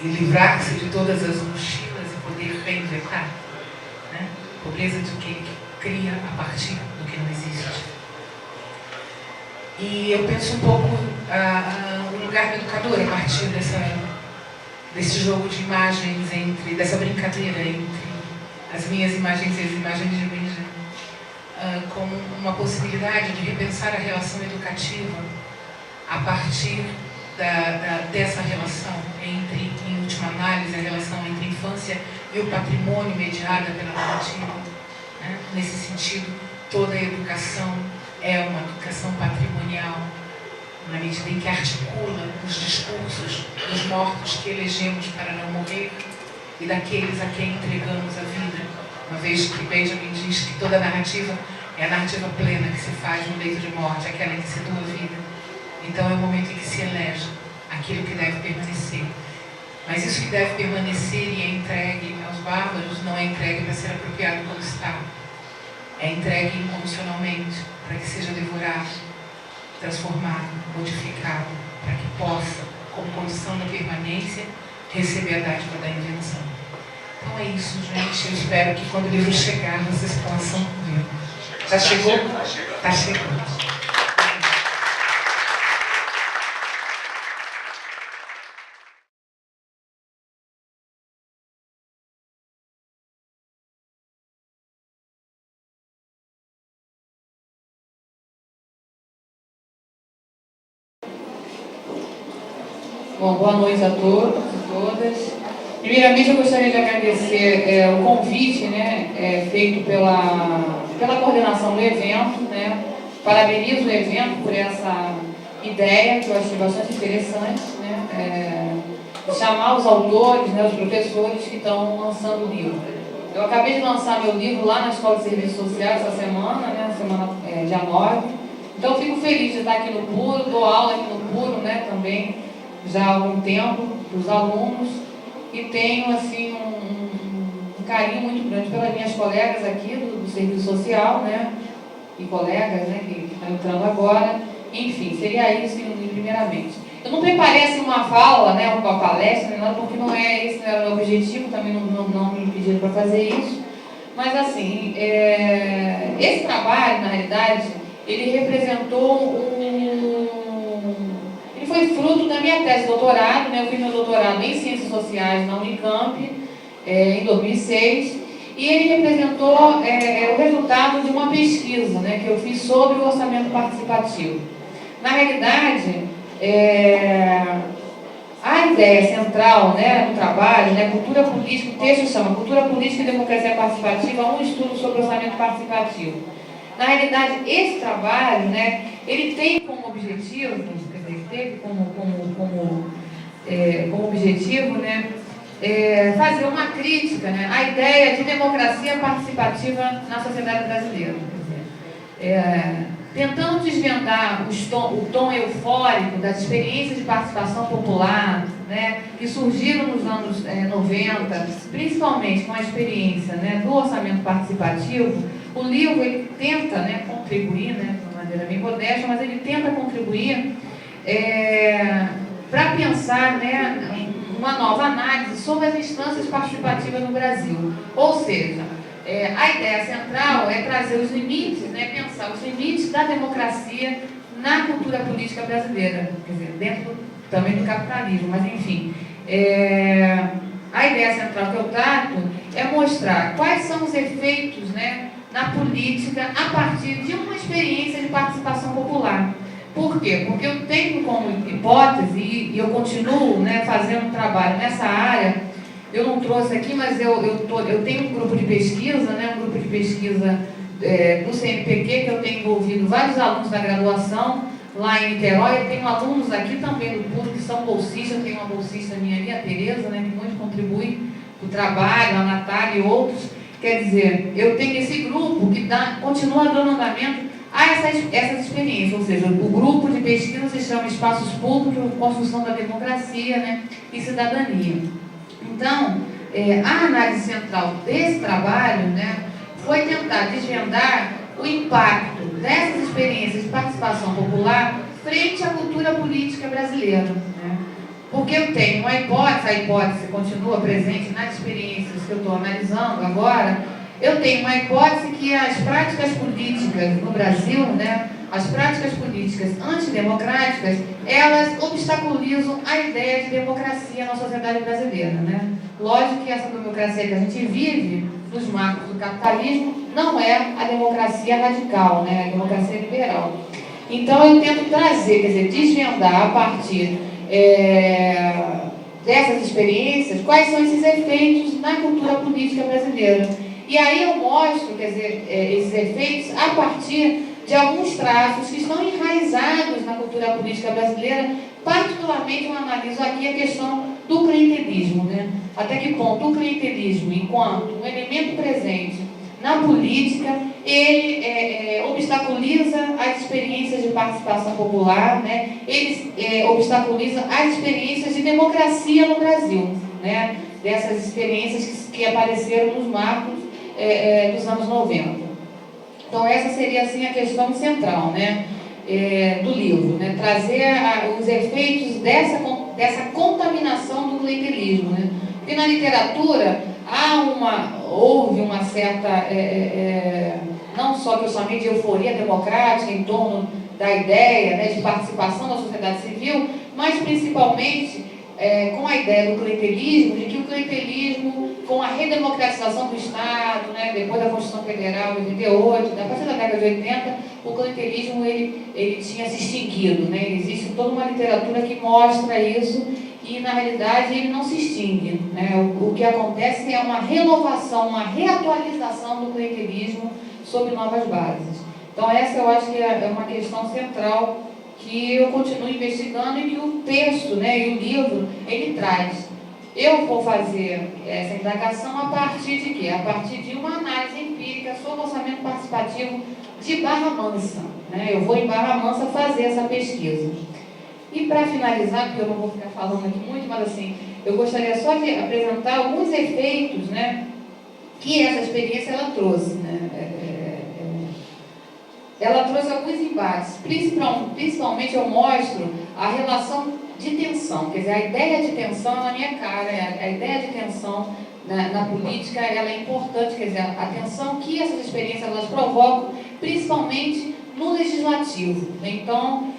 livrar-se de todas as mochilas e poder reinventar, né? Pobreza de quem cria a partir do que não existe. E eu penso um pouco o lugar do educador a partir desse jogo de imagens, dessa brincadeira entre as minhas imagens e as imagens de Benjamin, como uma possibilidade de repensar a relação educativa a partir dessa relação entre, em última análise, a relação entre a infância e o patrimônio mediado pela narrativa, né? Nesse sentido, toda a educação é uma educação patrimonial, na medida em que articula os discursos dos mortos que elegemos para não morrer e daqueles a quem entregamos a vida, uma vez que Benjamin diz que toda narrativa é a narrativa plena que se faz no leito de morte, aquela em que se doa a vida. Então é o momento em que se elege aquilo que deve permanecer. Mas isso que deve permanecer e é entregue aos bárbaros não é entregue para ser apropriado como está. É entregue incondicionalmente para que seja devorado, transformado, modificado, para que possa, como condição da permanência, receber a dádiva da invenção. Então é isso, gente. Eu espero que quando o livro chegar, vocês possam ver. Já chegou? Está chegando. Bom, boa noite a todos e todas. Primeiramente, eu gostaria de agradecer o convite, né, feito pela coordenação do evento, né. Parabenizo o evento por essa ideia, que eu achei bastante interessante, né, chamar os autores, né, os professores que estão lançando o livro. Eu acabei de lançar meu livro lá na Escola de Serviços Sociais essa semana, né, dia 9. Então, fico feliz de estar aqui no Puro, dou aula aqui no Puro, né, também, já há algum tempo, para os alunos, e tenho, assim, um carinho muito grande pelas minhas colegas aqui do Serviço Social, né, e colegas, né, que estão entrando agora. Enfim, seria isso, primeiramente. Eu não preparei, assim, uma fala, né, uma palestra, nada, porque não é esse, não era o meu objetivo, também não me pediram para fazer isso, mas, assim, esse trabalho, na realidade, ele representou ele foi fruto da minha tese de doutorado, né? Eu fiz meu doutorado em Ciências Sociais na Unicamp, em 2006, e ele representou o resultado de uma pesquisa, né, que eu fiz sobre o orçamento participativo. Na realidade, a ideia central, né, do trabalho, né, cultura política, o texto chama Cultura Política e Democracia Participativa, um estudo sobre orçamento participativo. Na realidade, esse trabalho, né, ele tem como objetivo, como objetivo, né, fazer uma crítica, né, à ideia de democracia participativa na sociedade brasileira. Tentando desvendar o tom eufórico das experiências de participação popular, né, que surgiram nos anos 90, principalmente com a experiência, né, do orçamento participativo. O livro ele tenta, né, contribuir, né, de uma maneira bem modesta, mas ele tenta contribuir para pensar, né, uma nova análise sobre as instâncias participativas no Brasil. Ou seja, a ideia central é trazer os limites, né, pensar os limites da democracia na cultura política brasileira, quer dizer, dentro também do capitalismo, mas enfim. A ideia central que eu trato é mostrar quais são os efeitos, né, na política a partir de uma experiência de participação popular. Por quê? Porque eu tenho como hipótese, e eu continuo, né, fazendo um trabalho nessa área. Eu não trouxe aqui, mas eu tenho um grupo de pesquisa, né, um grupo de pesquisa do CNPq, que eu tenho envolvido vários alunos da graduação lá em Niterói. Eu tenho alunos aqui também do PUC que são bolsistas. Eu tenho uma bolsista minha ali, a Tereza, né, que muito contribui para o trabalho, a Natália e outros. Quer dizer, eu tenho esse grupo que continua dando andamento a essas experiências, ou seja, o grupo de pesquisa se chama Espaços Públicos, Construção da Democracia, né, e Cidadania. Então, a análise central desse trabalho, né, foi tentar desvendar o impacto dessas experiências de participação popular frente à cultura política brasileira, né? Porque eu tenho uma hipótese, a hipótese continua presente nas experiências que eu estou analisando agora. Eu tenho uma hipótese que as práticas políticas no Brasil, né, as práticas políticas antidemocráticas, elas obstaculizam a ideia de democracia na sociedade brasileira, né? Lógico que essa democracia que a gente vive, nos marcos do capitalismo, não é a democracia radical, né, a democracia liberal. Então eu tento trazer, quer dizer, desvendar a partir dessas experiências quais são esses efeitos na cultura política brasileira. E aí eu mostro, quer dizer, esses efeitos a partir de alguns traços que estão enraizados na cultura política brasileira. Particularmente eu analiso aqui a questão do clientelismo, né? Até que ponto o clientelismo, enquanto um elemento presente na política, ele obstaculiza as experiências de participação popular, né? Ele obstaculiza as experiências de democracia no Brasil, né? Dessas experiências que apareceram nos marcos dos anos 90. Então essa seria assim a questão central, né, do livro, né, trazer os efeitos dessa contaminação do clientelismo, né? Porque na literatura houve uma certa, não só que eu chamei de euforia democrática em torno da ideia, né, de participação da sociedade civil, mas principalmente com a ideia do clientelismo, de que o clientelismo, com a redemocratização do Estado, né, depois da Constituição Federal de 88, a partir da década de 80, o clientelismo ele tinha se extinguido, né? Existe toda uma literatura que mostra isso e, na realidade, ele não se extingue, né? O que acontece é uma renovação, uma reatualização do clientelismo sob novas bases. Então, essa eu acho que é uma questão central que eu continuo investigando e que o texto, né, e o livro, ele traz. Eu vou fazer essa indagação a partir de quê? A partir de uma análise empírica sobre o orçamento participativo de Barra Mansa, né? Eu vou em Barra Mansa fazer essa pesquisa. E para finalizar, porque eu não vou ficar falando aqui muito, mas assim, eu gostaria só de apresentar alguns efeitos, né, que essa experiência ela trouxe, né? Ela trouxe alguns embates, principalmente eu mostro a relação de tensão, quer dizer, a ideia de tensão na minha cara, a ideia de tensão na política, ela é importante, quer dizer, a tensão que essas experiências elas provocam, principalmente no legislativo. Então,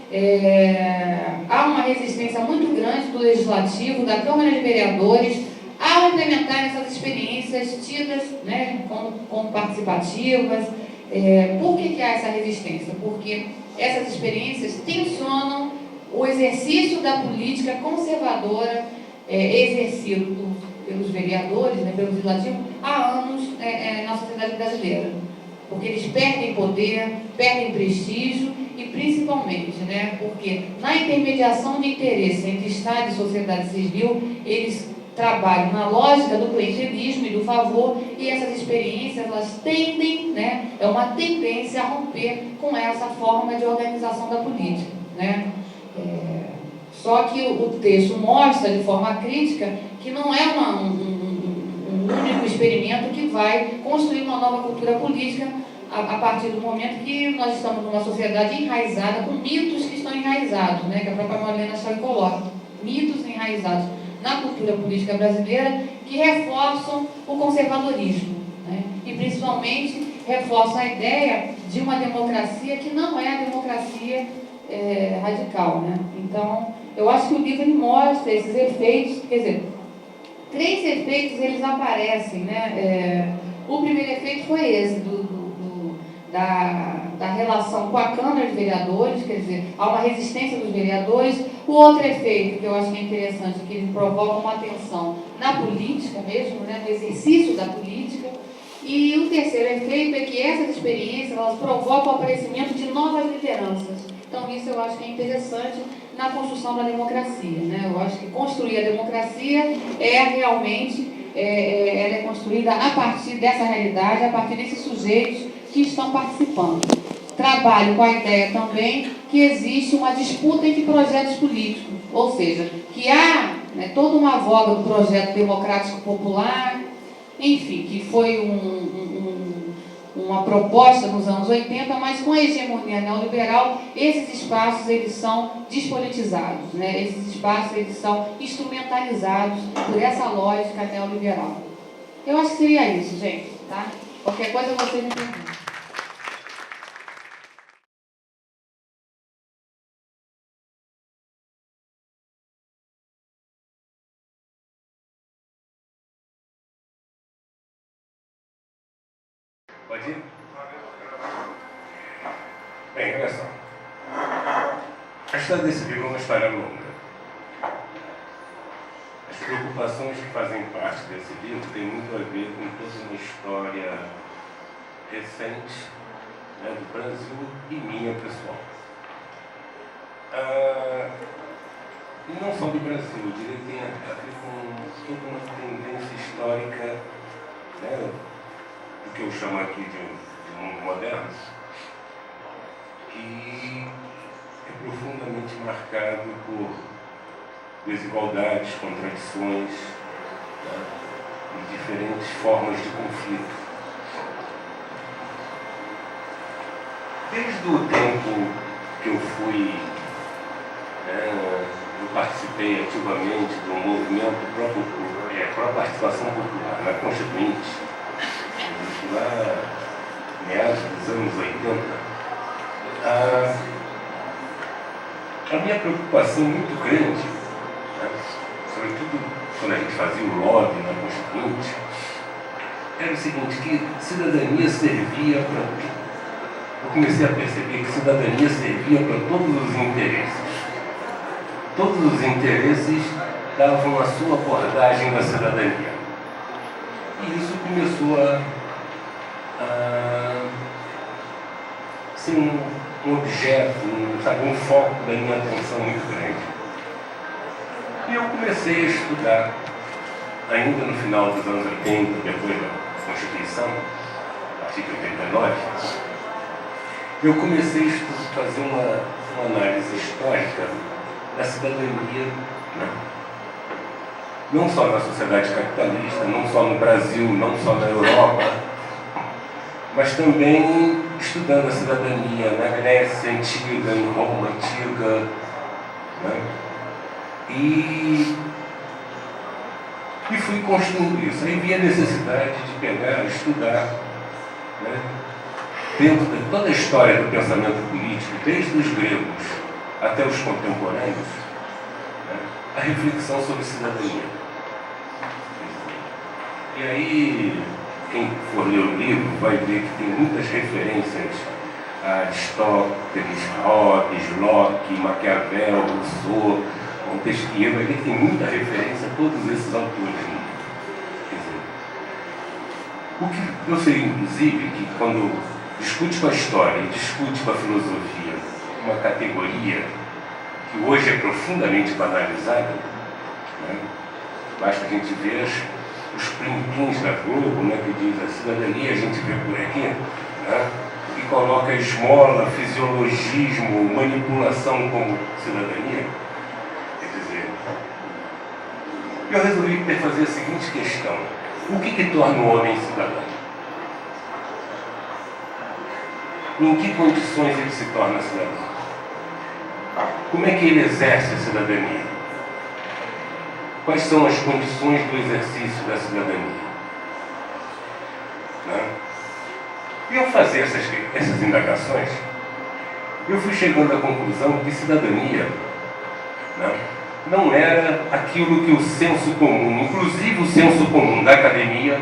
há uma resistência muito grande do legislativo, da Câmara de Vereadores, ao implementar essas experiências tidas, né, como participativas. Por que há essa resistência? Porque essas experiências tensionam o exercício da política conservadora exercido pelos vereadores, né, pelo legislativo, há anos na sociedade brasileira. Porque eles perdem poder, perdem prestígio e principalmente, né, porque na intermediação de interesse entre Estado e sociedade civil, eles trabalham na lógica do clientelismo e do favor, e essas experiências, elas tendem, né, é uma tendência a romper com essa forma de organização da política, né? Só que o texto mostra de forma crítica que não é um único experimento que vai construir uma nova cultura política a partir do momento que nós estamos numa sociedade enraizada, com mitos que estão enraizados, né, que a própria Marlene Schaub coloca, mitos enraizados. na cultura política brasileira que reforçam o conservadorismo, né? E principalmente reforçam a ideia de uma democracia que não é a democracia radical, né? Então, eu acho que o livro ele mostra esses efeitos, quer dizer, 3 efeitos eles aparecem, né? O primeiro efeito foi esse, da relação com a Câmara de Vereadores, quer dizer, há uma resistência dos vereadores. O outro efeito, que eu acho que é interessante, que ele provoca uma tensão na política mesmo, né? No exercício da política. E o terceiro efeito é que essas experiências elas provocam o aparecimento de novas lideranças. Então, isso eu acho que é interessante na construção da democracia, né? Eu acho que construir a democracia é realmente, ela é construída a partir dessa realidade, a partir desses sujeitos que estão participando. Trabalho com a ideia também que existe uma disputa entre projetos políticos, ou seja, que há, né, toda uma voga do projeto democrático popular, enfim, que foi uma proposta nos anos 80, mas com a hegemonia neoliberal, esses espaços eles são despolitizados, né? Esses espaços eles são instrumentalizados por essa lógica neoliberal. Eu acho que seria isso, gente, tá? Qualquer coisa vocês me perguntam. Pode ir? Bem, olha só. A história desse livro é uma história longa. As preocupações que fazem parte desse livro têm muito a ver com toda uma história recente, né, do Brasil e minha pessoal. E não só do Brasil, eu diria que tem a ver com toda uma tendência histórica, né, do que eu chamo aqui de mundo moderno, que é profundamente marcado por desigualdades, contradições, né, e diferentes formas de conflito. Desde o tempo que eu fui, eu participei ativamente do movimento pró-participação popular na Constituinte, lá meados dos anos 80, a minha preocupação muito grande, né, sobretudo quando a gente fazia o lobby na Constituinte, era o seguinte, que cidadania servia para... Eu comecei a perceber que cidadania servia para todos os interesses. Todos os interesses davam a sua abordagem da cidadania. E isso começou a ser um objeto, um foco da minha atenção muito grande. E eu comecei a estudar, ainda no final dos anos 80, depois da Constituição, a partir de 89, eu comecei a fazer uma análise histórica da cidadania, né? Não só na sociedade capitalista, não só no Brasil, não só na Europa, mas também estudando a cidadania na Grécia Antiga, em Roma Antiga, né? E fui construindo isso. Aí vi a necessidade de pegar, estudar, né, dentro de toda a história do pensamento político, desde os gregos até os contemporâneos, né, a reflexão sobre cidadania. E aí, quem for ler o livro vai ver que tem muitas referências a Aristóteles, Hobbes, Locke, Maquiavel, Rousseau, Montesquieu, vai ver que tem muita referência a todos esses autores. Quer dizer, o que eu sei, inclusive, que quando discute com a história e discute com a filosofia uma categoria que hoje é profundamente banalizada, né? Basta a gente ver os printins da Globo, né, que diz a cidadania, a gente vê por aqui, né, e coloca esmola, fisiologismo, manipulação como cidadania. Quer dizer, eu resolvi fazer a seguinte questão: o que torna o homem cidadão? Em que condições ele se torna cidadão? Como é que ele exerce a cidadania? quais são as condições do exercício da cidadania. Né? E ao fazer essas indagações, eu fui chegando à conclusão que cidadania, né, não era aquilo que o senso comum, inclusive o senso comum da academia,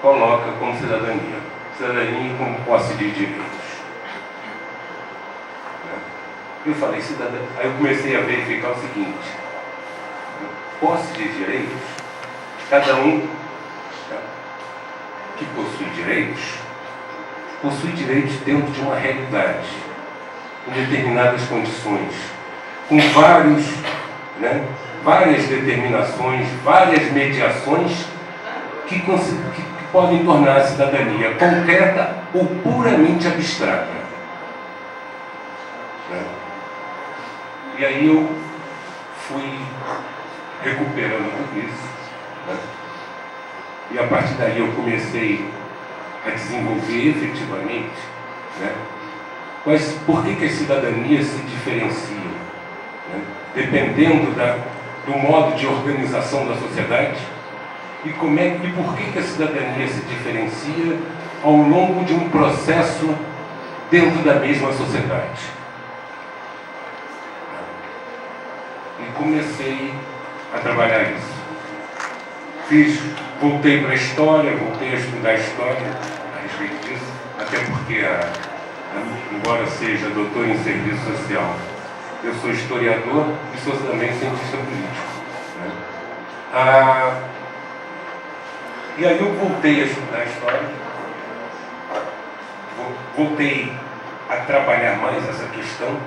coloca como cidadania. Cidadania como posse de direitos. Eu falei cidadania, aí eu comecei a verificar o seguinte: posse de direitos, cada um que possui direitos dentro de uma realidade, em determinadas condições, com várias determinações, várias mediações que podem tornar a cidadania concreta ou puramente abstrata. Né? E aí eu fui recuperando tudo isso. Né? E a partir daí eu comecei a desenvolver efetivamente, né, por que as cidadanias se diferenciam, né, dependendo do modo de organização da sociedade, e por que a cidadania se diferencia ao longo de um processo dentro da mesma sociedade. E comecei a trabalhar isso. Voltei para a história, voltei a estudar história a respeito disso, até porque, embora seja doutor em serviço social, eu sou historiador e sou também cientista político. Né? E aí eu voltei a estudar história, voltei a trabalhar mais essa questão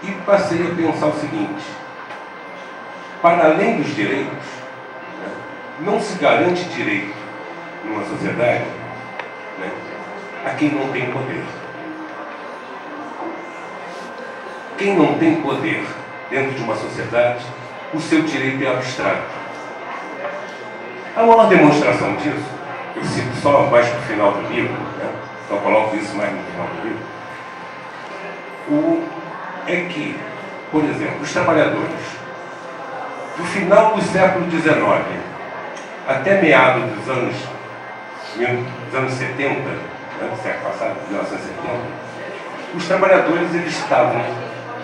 e passei a pensar o seguinte: para além dos direitos, não se garante direito numa sociedade, né, a quem não tem poder. Quem não tem poder dentro de uma sociedade, o seu direito é abstrato. A maior demonstração disso, eu cito só mais para o final do livro, né, só coloco isso mais no final do livro, é que, por exemplo, os trabalhadores, do final do século XIX até meados dos anos 70, né, do século passado, 1970, os trabalhadores eles estavam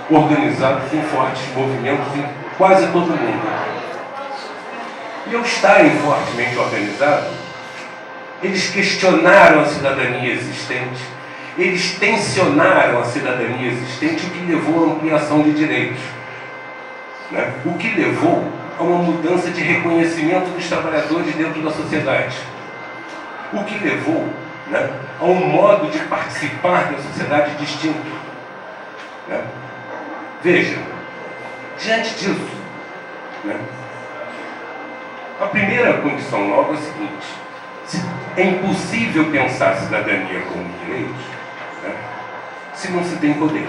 organizados em fortes movimentos em quase todo o mundo. E ao estarem fortemente organizados, eles questionaram a cidadania existente, eles tensionaram a cidadania existente, o que levou à ampliação de direitos. Né? O que levou a uma mudança de reconhecimento dos trabalhadores dentro da sociedade. O que levou, né, a um modo de participar da sociedade distinto. Né? Veja, diante disso, né, a primeira condição logo é a seguinte: é impossível pensar a cidadania como direitos, né, se não se tem poder.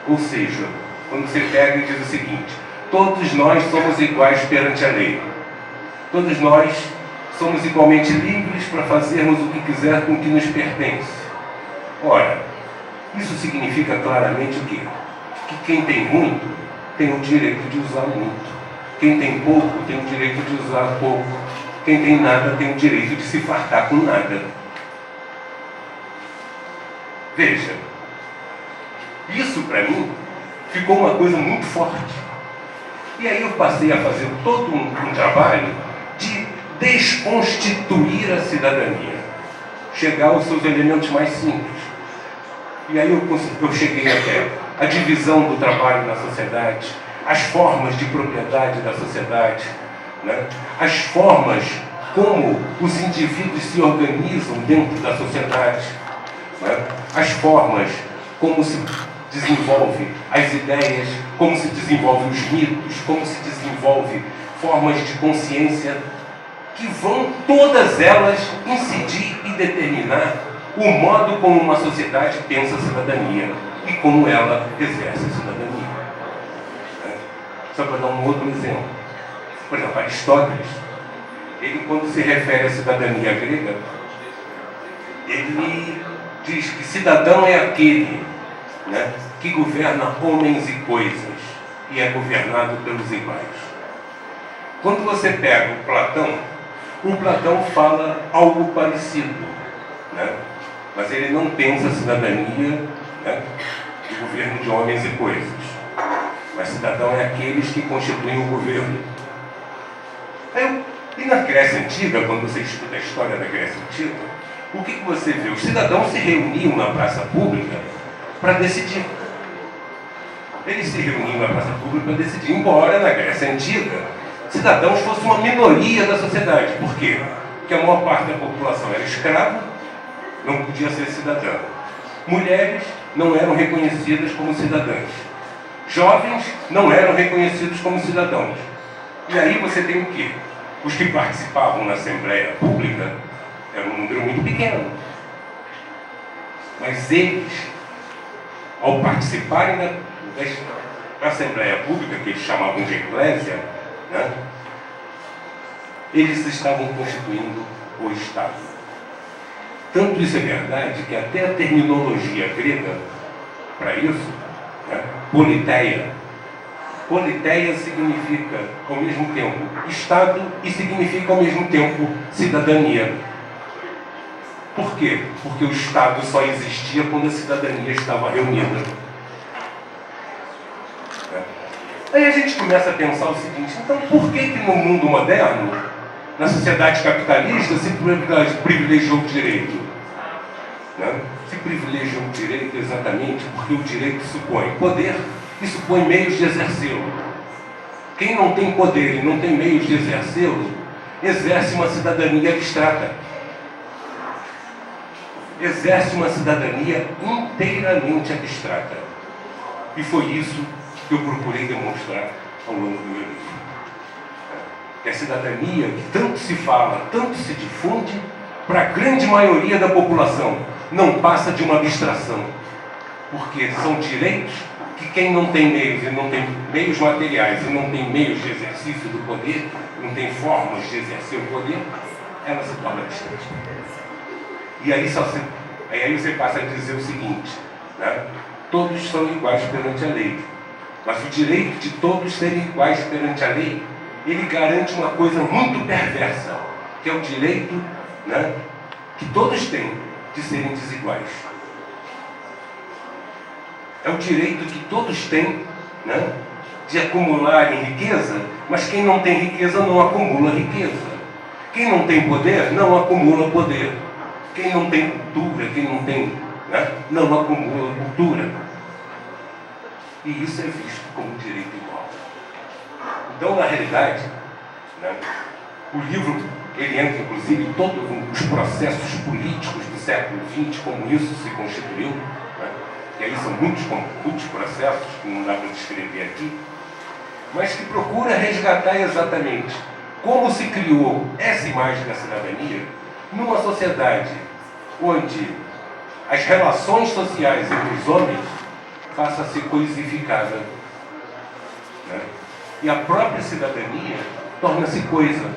Ou seja, quando você pega e diz o seguinte: todos nós somos iguais perante a lei. Todos nós somos igualmente livres para fazermos o que quiser com o que nos pertence. Ora, isso significa claramente o quê? Que quem tem muito tem o direito de usar muito. Quem tem pouco tem o direito de usar pouco. Quem tem nada tem o direito de se fartar com nada. Veja, isso para mim ficou uma coisa muito forte. E aí eu passei a fazer todo um trabalho de desconstituir a cidadania, chegar aos seus elementos mais simples. E aí eu cheguei até a divisão do trabalho na sociedade, as formas de propriedade da sociedade, né? As formas como os indivíduos se organizam dentro da sociedade, né? As formas como se desenvolve as ideias, como se desenvolvem os mitos, como se desenvolve formas de consciência que vão todas elas incidir e determinar o modo como uma sociedade pensa a cidadania e como ela exerce a cidadania. Só para dar um outro exemplo. Por exemplo, Aristóteles, ele quando se refere à cidadania grega, ele diz que cidadão é aquele, né, que governa homens e coisas. e é governado pelos iguais. Quando você pega o Platão fala algo parecido, né? Mas ele não pensa a cidadania, né, de governo de homens e coisas. Mas cidadão é aqueles que constituem o governo. E na Grécia Antiga, quando você estuda a história da Grécia Antiga, o que você vê? Os cidadãos se reuniam na praça pública para decidir. Eles se reuniam na praça pública para decidir, embora na Grécia Antiga, cidadãos fossem uma minoria da sociedade. Por quê? Porque a maior parte da população era escrava, não podia ser cidadã. Mulheres não eram reconhecidas como cidadãs. Jovens não eram reconhecidos como cidadãos. E aí você tem o quê? Os que participavam na Assembleia Pública eram um número muito pequeno. Mas eles, ao participarem da Assembleia Pública, que eles chamavam de eclésia, né, eles estavam constituindo o Estado. Tanto isso é verdade que até a terminologia grega para isso, né, politeia significa ao mesmo tempo Estado e significa ao mesmo tempo cidadania. Por quê? Porque o Estado só existia quando a cidadania estava reunida. Aí a gente começa a pensar o seguinte: então por que no mundo moderno, na sociedade capitalista, se privilegiou o direito? Né? Se privilegiou o direito exatamente porque o direito supõe poder e supõe meios de exercê-lo. Quem não tem poder e não tem meios de exercê-lo, exerce uma cidadania abstrata. Exerce uma cidadania inteiramente abstrata. E foi isso que eu procurei demonstrar ao longo do meu livro. Que a cidadania que tanto se fala, tanto se difunde, para a grande maioria da população, não passa de uma abstração. Porque são direitos que quem não tem meios, e não tem meios materiais, e não tem meios de exercício do poder, não tem formas de exercer o poder, ela se torna abstrata. E aí você passa a dizer o seguinte, né? Todos são iguais perante a lei. Mas o direito de todos serem iguais perante a lei, ele garante uma coisa muito perversa, que é o direito, né, que todos têm de serem desiguais. É o direito que todos têm, né, de acumularem riqueza, mas quem não tem riqueza não acumula riqueza. Quem não tem poder não acumula poder. Quem não tem cultura, quem não tem, né, não acumula cultura. E isso é visto como direito igual. Então, na realidade, né, o livro, ele entra, inclusive, em todos os processos políticos do século XX, como isso se constituiu, né, e aí são muitos processos que não dá para descrever aqui, mas que procura resgatar exatamente como se criou essa imagem da cidadania numa sociedade onde as relações sociais entre os homens passa a ser coisificada, né? E a própria cidadania torna-se coisa.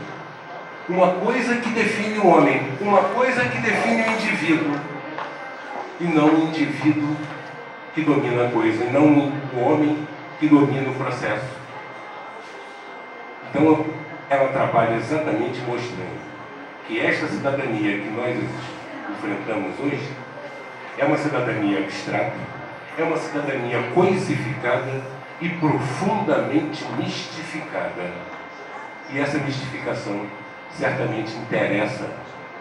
Uma coisa que define o homem, uma coisa que define o indivíduo, e não o indivíduo que domina a coisa, e não o homem que domina o processo. Então, ela trabalha exatamente mostrando que esta cidadania que nós enfrentamos hoje é uma cidadania abstrata, é uma cidadania coisificada e profundamente mistificada. E essa mistificação certamente interessa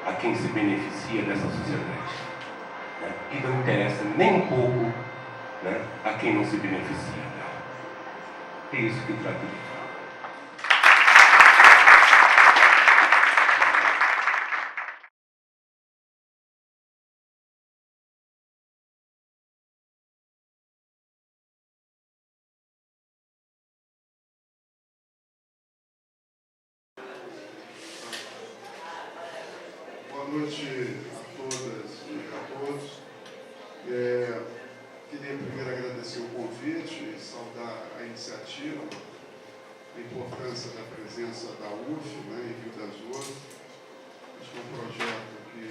a quem se beneficia dessa sociedade, né? E não interessa nem um pouco, né, a quem não se beneficia dela. É isso que trata o livro. Boa noite a todas e a todos. Queria primeiro agradecer o convite e saudar a iniciativa, a importância da presença da UF, né, em Rio das Ostras. Acho que é um projeto que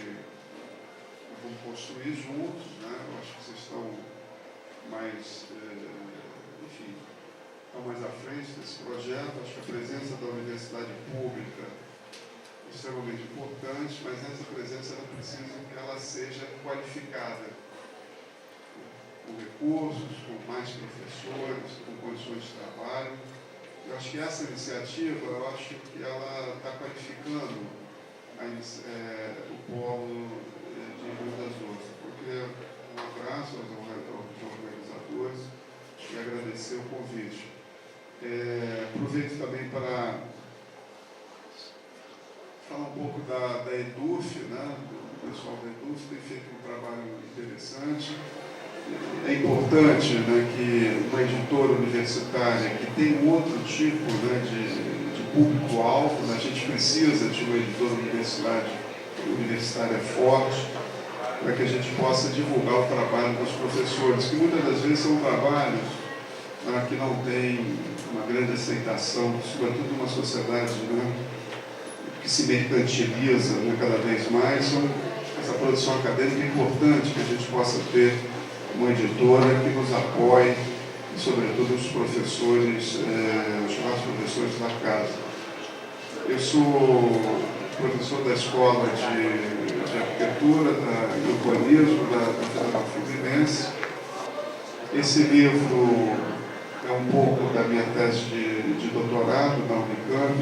vamos construir juntos, né? Eu acho que vocês estão mais, enfim, estão mais à frente desse projeto. Acho que a presença da universidade pública é extremamente importante, mas essa presença ela precisa que ela seja qualificada, com recursos, com mais professores, com condições de trabalho. Eu acho que essa iniciativa, eu acho que ela está qualificando o polo de Rio das Ostras. Eu queria um abraço aos organizadores e agradecer o convite. Aproveito também para falar um pouco da EDUF, né? O pessoal da EDUF tem feito um trabalho interessante. É importante, né, que uma editora universitária que tem um outro tipo, né, de público-alvo, né, a gente precisa de uma editora universitária forte para que a gente possa divulgar o trabalho dos professores, que muitas das vezes são trabalhos, né, que não têm uma grande aceitação, sobretudo numa sociedade, né, que se mercantiliza, né, cada vez mais. Essa produção acadêmica é importante que a gente possa ter uma editora que nos apoie, e sobretudo os professores, os chamados professores da casa. Eu sou professor da Escola de Arquitetura e Urbanismo da Federal Fluminense. Esse livro é um pouco da minha tese de doutorado na Unicamp,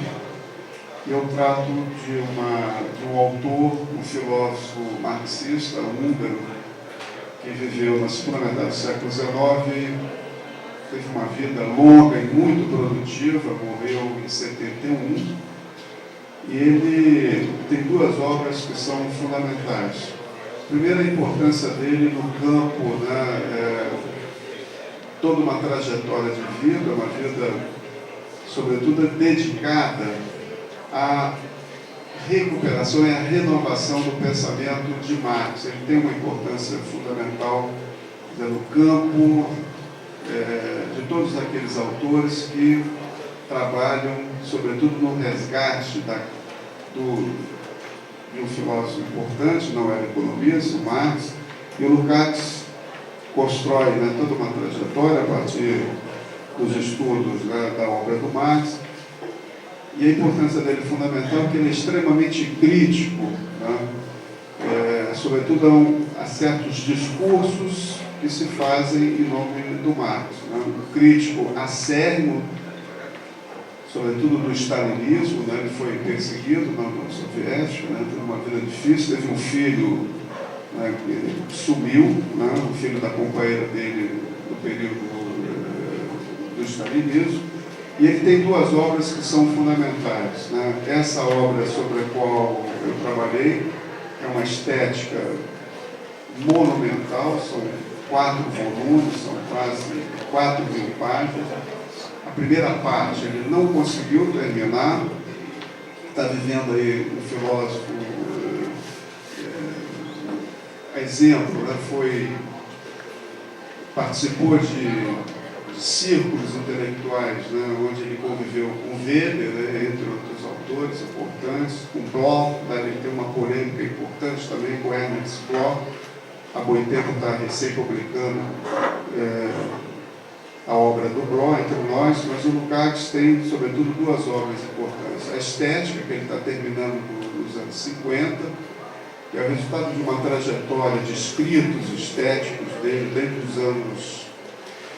e eu trato de um autor, um filósofo marxista, húngaro, que viveu na segunda metade do século XIX, teve uma vida longa e muito produtiva, morreu em 71, e ele tem duas obras que são fundamentais. Primeiro, a importância dele no campo, né, toda uma trajetória de vida, uma vida, sobretudo, dedicada à recuperação e à renovação do pensamento de Marx. Ele tem uma importância fundamental, né, no campo de todos aqueles autores que trabalham, sobretudo, no resgate de um filósofo importante, não era economista, o Marx, e o Lukács constrói, né, toda uma trajetória a partir dos estudos, né, da obra do Marx. E a importância dele é fundamental porque ele é extremamente crítico, né, sobretudo a certos discursos que se fazem em nome do Marx. Né, um crítico acérrimo, sobretudo do stalinismo, né, ele foi perseguido na União Soviética, né, teve uma vida difícil, teve um filho, né, que sumiu, né, o filho da companheira dele no período do stalinismo. E ele tem duas obras que são fundamentais, né? Essa obra sobre a qual eu trabalhei é uma estética monumental, são 4 volumes, são quase 4.000 páginas. A primeira parte ele não conseguiu terminar, está vivendo aí um filósofo, exemplo, né? Participou de círculos intelectuais, né, onde ele conviveu com Weber, né, entre outros autores importantes, com Bloch, né, ele tem uma polêmica importante também com Ernst Bloch. A Boitempo está recém-publicando a obra do Bloch entre nós, mas o Lukács tem, sobretudo, duas obras importantes. A Estética, que ele está terminando nos anos 50, que é o resultado de uma trajetória de escritos estéticos dele desde os anos,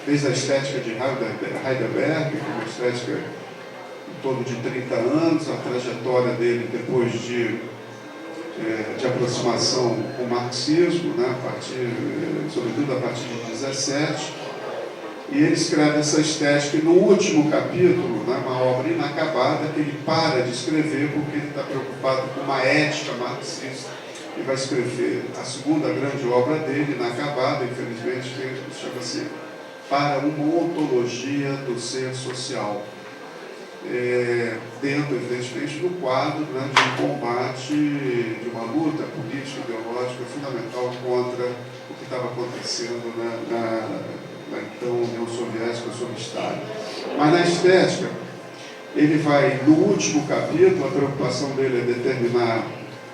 desde a estética de Heidelberg, que é uma estética em torno de 30 anos, a trajetória dele depois de aproximação com o marxismo, né, sobretudo a partir de 17, e ele escreve essa estética, e no último capítulo, né, uma obra inacabada, que ele para de escrever porque ele está preocupado com uma ética marxista, e vai escrever a segunda grande obra dele, inacabada, infelizmente, que chama-se Para uma Ontologia do Ser Social, dentro, evidentemente, do quadro, né, de um combate, de uma luta política, ideológica fundamental contra o que estava acontecendo na então União Soviética sob Stalin. Mas na estética, ele vai, no último capítulo, a preocupação dele é determinar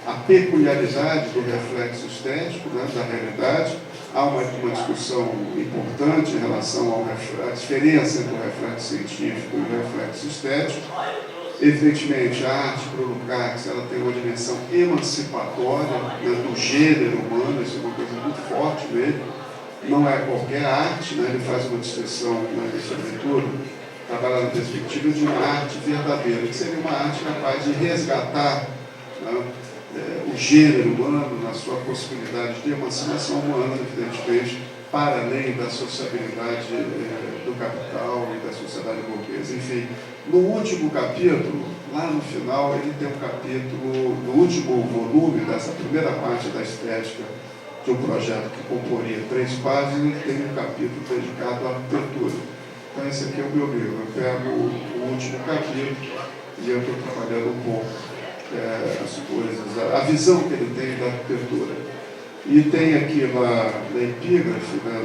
a peculiaridade do reflexo estético, né, da realidade, há uma discussão importante em relação à diferença entre o reflexo científico e o reflexo estético. Evidentemente, a arte para o Lukács, ela tem uma dimensão emancipatória, né, do gênero humano, isso é uma coisa muito forte nele. Não é qualquer arte, né, ele faz uma descrição, né, dessa leitura, trabalha na perspectiva de uma arte verdadeira, que seria uma arte capaz de resgatar, né, o gênero humano na sua possibilidade de emancipação humana, evidentemente, para além da sociabilidade do capital e da sociedade burguesa. Enfim, no último capítulo, lá no final, ele tem um capítulo, no último volume dessa primeira parte da estética de um projeto que comporia 3 páginas, ele tem um capítulo dedicado à arquitetura. Então, esse aqui é o meu livro. Eu pego o último capítulo e eu estou trabalhando um pouco as coisas, a visão que ele tem da arquitetura. E tem aqui na epígrafe, né,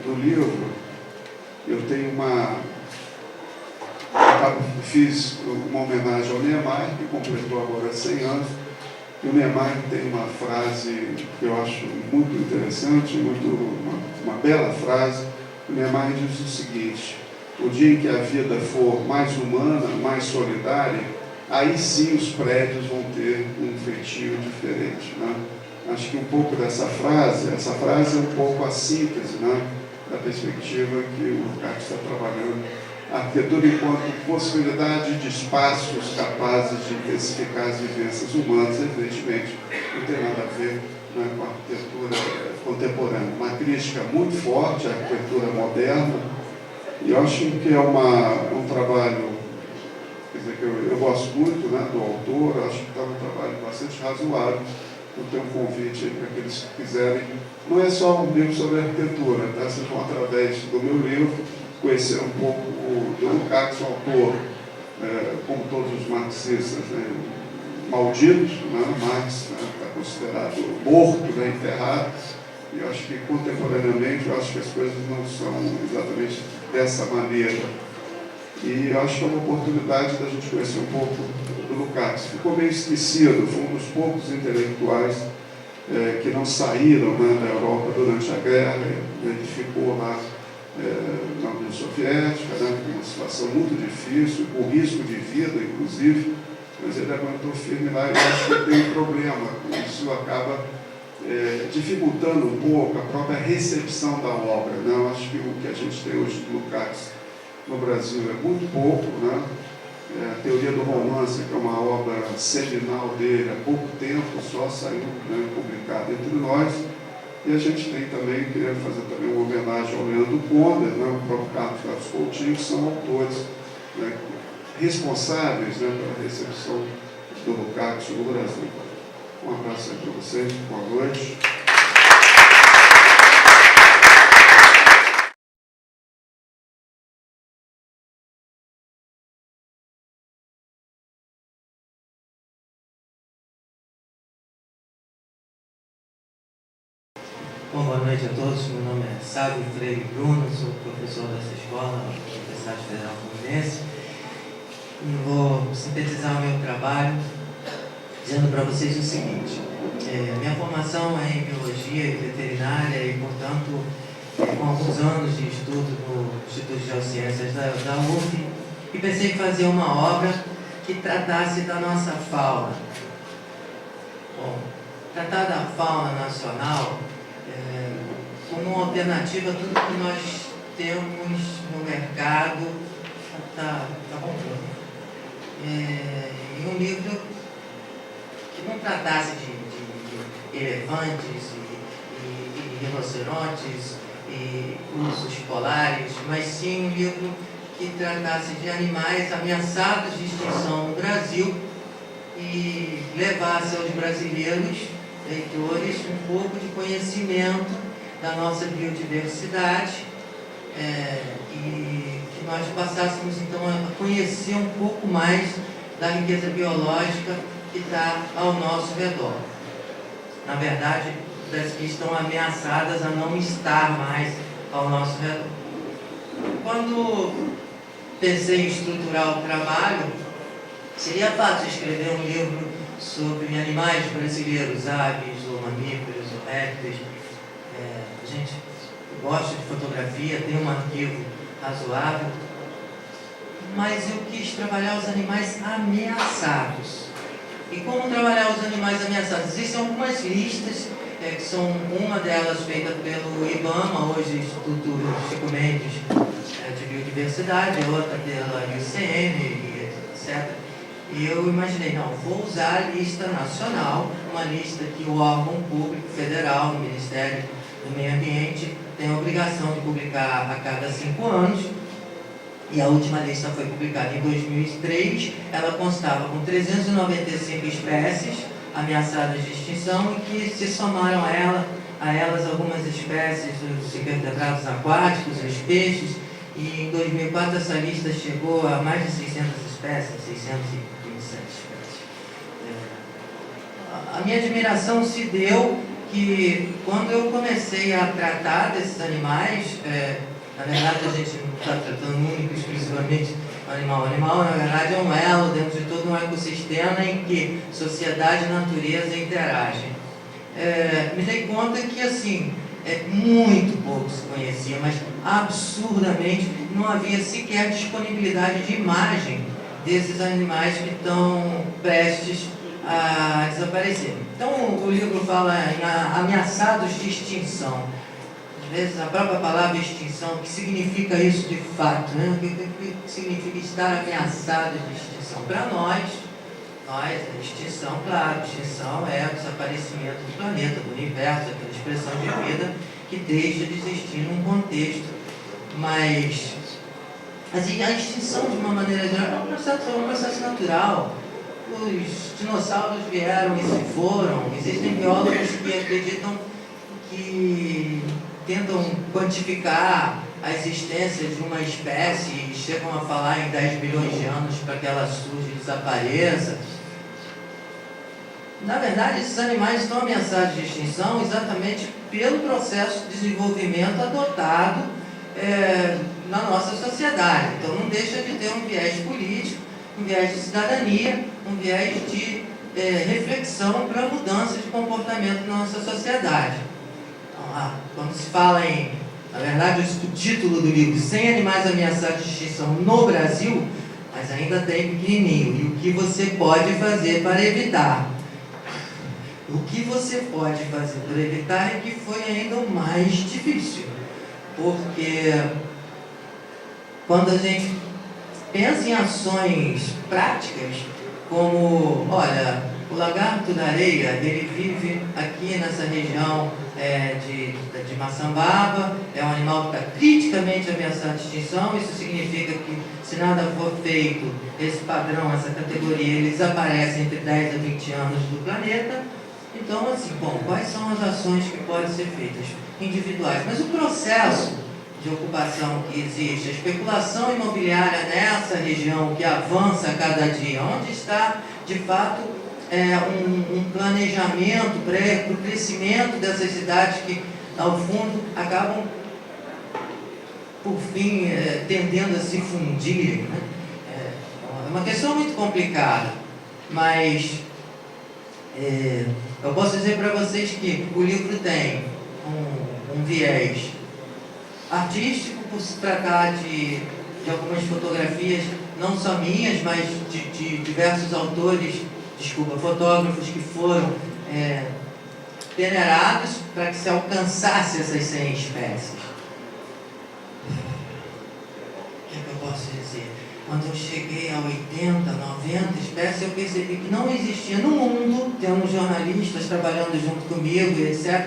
do livro, eu tenho fiz uma homenagem ao Niemeyer, que completou agora 100 anos, e o Niemeyer tem uma frase que eu acho muito interessante, uma bela frase. O Niemeyer diz o seguinte: o dia em que a vida for mais humana, mais solidária, aí sim os prédios vão ter um feitio diferente, né? Acho que um pouco dessa frase é um pouco a síntese, né, da perspectiva que o Lukács está trabalhando. A arquitetura enquanto possibilidade de espaços capazes de intensificar as vivências humanas, evidentemente, não tem nada a ver, né, com a arquitetura contemporânea. Uma crítica muito forte à arquitetura moderna, e eu acho que é um trabalho, quer dizer, que eu gosto muito, né, do autor, acho que está um trabalho bastante razoável. Eu tenho um convite aí para aqueles que quiserem. Não é só um livro sobre arquitetura, tá? Vocês vão, através do meu livro, conhecer um pouco do Lukács, o autor, como todos os marxistas, né, malditos, né? Marx está considerado morto, né, enterrado. E eu acho que, contemporaneamente, eu acho que as coisas não são exatamente dessa maneira. E eu acho que é uma oportunidade da gente conhecer um pouco do Lukács. Ficou meio esquecido, foi um dos poucos intelectuais que não saíram, né, da Europa durante a guerra. Ele ficou lá na União Soviética, né, com uma situação muito difícil, com risco de vida, inclusive, mas ele aguentou firme lá e eu acho que tem um problema. Isso acaba dificultando um pouco a própria recepção da obra, né? Eu acho que o que a gente tem hoje do Lukács no Brasil é muito pouco, né? A Teoria do Romance, que é uma obra seminal dele, há pouco tempo só saiu, né, publicada entre nós. E a gente tem também, queria fazer também uma homenagem ao Leandro Conde, né, o próprio Carlos Coutinho, que são autores, né, responsáveis, né, pela recepção do Lukács no Brasil. Um abraço aí para vocês, boa noite. Bom, boa noite a todos. Meu nome é Sábio Freire Bruno, sou professor dessa escola, Universidade Federal Fluminense, e vou sintetizar o meu trabalho dizendo para vocês o seguinte: minha formação é em biologia e veterinária e, portanto, com alguns anos de estudo no Instituto de Geociências da UF, e pensei em fazer uma obra que tratasse da nossa fauna. Bom, tratar da fauna nacional como uma alternativa a tudo que nós temos no mercado. Tá bom? E um livro que não tratasse de elefantes e rinocerontes e ursos polares, mas sim um livro que tratasse de animais ameaçados de extinção no Brasil e levasse aos brasileiros, leitores, um pouco de conhecimento da nossa biodiversidade, e que nós passássemos então a conhecer um pouco mais da riqueza biológica que está ao nosso redor. Na verdade, das que estão ameaçadas a não estar mais ao nosso redor. Quando pensei em estruturar o trabalho, seria fácil escrever um livro sobre animais brasileiros, aves ou mamíferos ou répteis, A gente gosta de fotografia, tem um arquivo razoável, mas eu quis trabalhar os animais ameaçados. E como trabalhar os animais ameaçados? Existem algumas listas, que são uma delas feita pelo IBAMA, hoje Instituto Chico Mendes de Biodiversidade, outra pela IUCN, etc. E eu imaginei, não, vou usar a lista nacional, uma lista que o órgão público federal, o Ministério do Meio Ambiente, tem a obrigação de publicar a cada 5 anos. E a última lista foi publicada em 2003, ela constava com 395 espécies ameaçadas de extinção e que se somaram a elas algumas espécies, os invertebrados aquáticos, os peixes, e em 2004 essa lista chegou a mais de 600 espécies, 627 espécies. A minha admiração se deu que quando eu comecei a tratar desses animais, na verdade a gente não está tratando único exclusivamente animal. O animal, na verdade, é um elo dentro de todo um ecossistema em que sociedade e natureza interagem. Me dei conta que, assim, muito pouco se conhecia, mas absurdamente não havia sequer disponibilidade de imagem desses animais que estão prestes a desaparecer. Então, o livro fala em ameaçados de extinção. Às vezes, a própria palavra extinção, o que significa isso de fato? Né? O que significa estar ameaçado de extinção? Para nós, a extinção, claro, extinção é o desaparecimento do planeta, do universo, aquela expressão de vida que deixa de existir num contexto. Mas assim, a extinção, de uma maneira geral, é um processo natural. Os dinossauros vieram e se foram. Existem biólogos que acreditam que tentam quantificar a existência de uma espécie e chegam a falar em 10 bilhões de anos para que ela surja e desapareça. Na verdade, esses animais estão ameaçados de extinção exatamente pelo processo de desenvolvimento adotado na nossa sociedade. Então, não deixa de ter um viés político, um viés de cidadania, um viés de reflexão para mudança de comportamento na nossa sociedade. Então, quando se fala em, na verdade, o título do livro, 100 animais ameaçados de extinção no Brasil, mas ainda tem pequenininho, e o que você pode fazer para evitar. O que você pode fazer para evitar é que foi ainda o mais difícil, porque quando a gente pensa em ações práticas, como, olha, o lagarto da areia, ele vive aqui nessa região de Maçambaba, é um animal que está criticamente ameaçado de extinção. Isso significa que, se nada for feito, esse padrão, essa categoria, ele desaparece entre 10 a 20 anos do planeta. Então, assim, bom, quais são as ações que podem ser feitas? Individuais. Mas o processo de ocupação que existe, a especulação imobiliária nessa região que avança a cada dia, onde está, de fato, um planejamento para o crescimento dessas cidades que, ao fundo, acabam, por fim, tendendo a se fundir, né? É uma questão muito complicada, mas eu posso dizer para vocês que o livro tem um viés artístico, por se tratar de algumas fotografias, não só minhas, mas de diversos autores, fotógrafos que foram peneirados para que se alcançasse essas 100 espécies. O que eu posso dizer? Quando eu cheguei a 80, 90 espécies, eu percebi que não existia no mundo, temos jornalistas trabalhando junto comigo, etc.,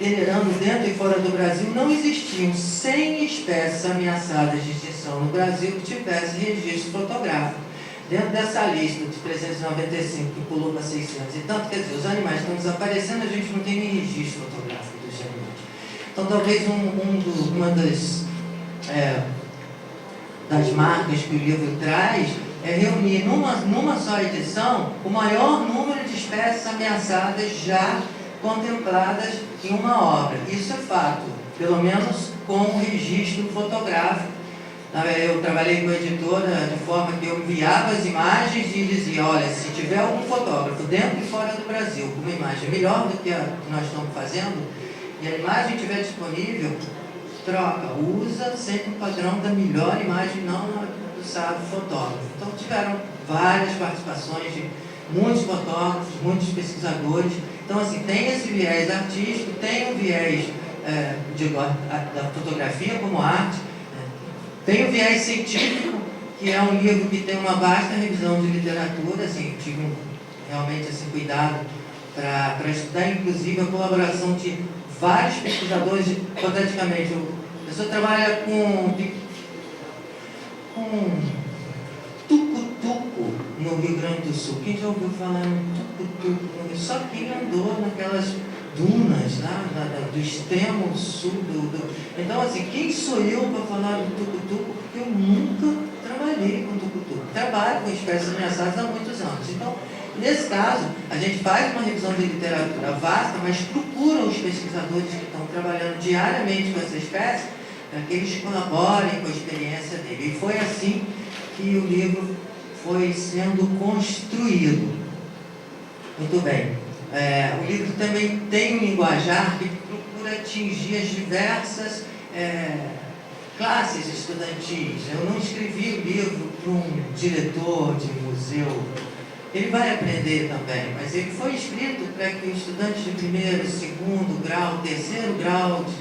peneirando dentro e fora do Brasil, não existiam 100 espécies ameaçadas de extinção no Brasil que tivesse registro fotográfico. Dentro dessa lista de 395 que pulou para 600 e tanto, quer dizer, os animais estão desaparecendo, a gente não tem nem registro fotográfico dos animais. Então, talvez uma das marcas que o livro traz é reunir numa só edição o maior número de espécies ameaçadas já contempladas em uma obra. Isso é fato, pelo menos com o registro fotográfico. Eu trabalhei com a editora de forma que eu enviava as imagens e dizia, olha, se tiver algum fotógrafo dentro e fora do Brasil com uma imagem melhor do que a que nós estamos fazendo, e a imagem estiver disponível, troca, usa sempre o padrão da melhor imagem, não do sábio fotógrafo. Então tiveram várias participações de muitos fotógrafos, muitos pesquisadores. Então, assim, tem esse viés artístico, tem o viés da fotografia como arte, tem o viés científico, que é um livro que tem uma vasta revisão de literatura, assim, tive realmente esse cuidado para estudar, inclusive, a colaboração de vários pesquisadores, hipoteticamente. A pessoa trabalha com tucutuco no Rio Grande do Sul. Quem já ouviu falar no tucutuco? Só quem andou naquelas dunas lá do extremo sul Então, assim, quem sou eu para falar do tucutuco? Porque eu nunca trabalhei com tucutuco. Trabalho com espécies ameaçadas há muitos anos. Então, nesse caso, a gente faz uma revisão de literatura vasta, mas procura os pesquisadores que estão trabalhando diariamente com essa espécie para que eles colaborem com a experiência dele. E foi assim que o livro foi sendo construído. Muito bem. O livro também tem um linguajar que procura atingir as diversas classes estudantis. Eu não escrevi o livro para um diretor de museu. Ele vai aprender também, mas ele foi escrito para que estudantes de primeiro, segundo grau, terceiro grau, de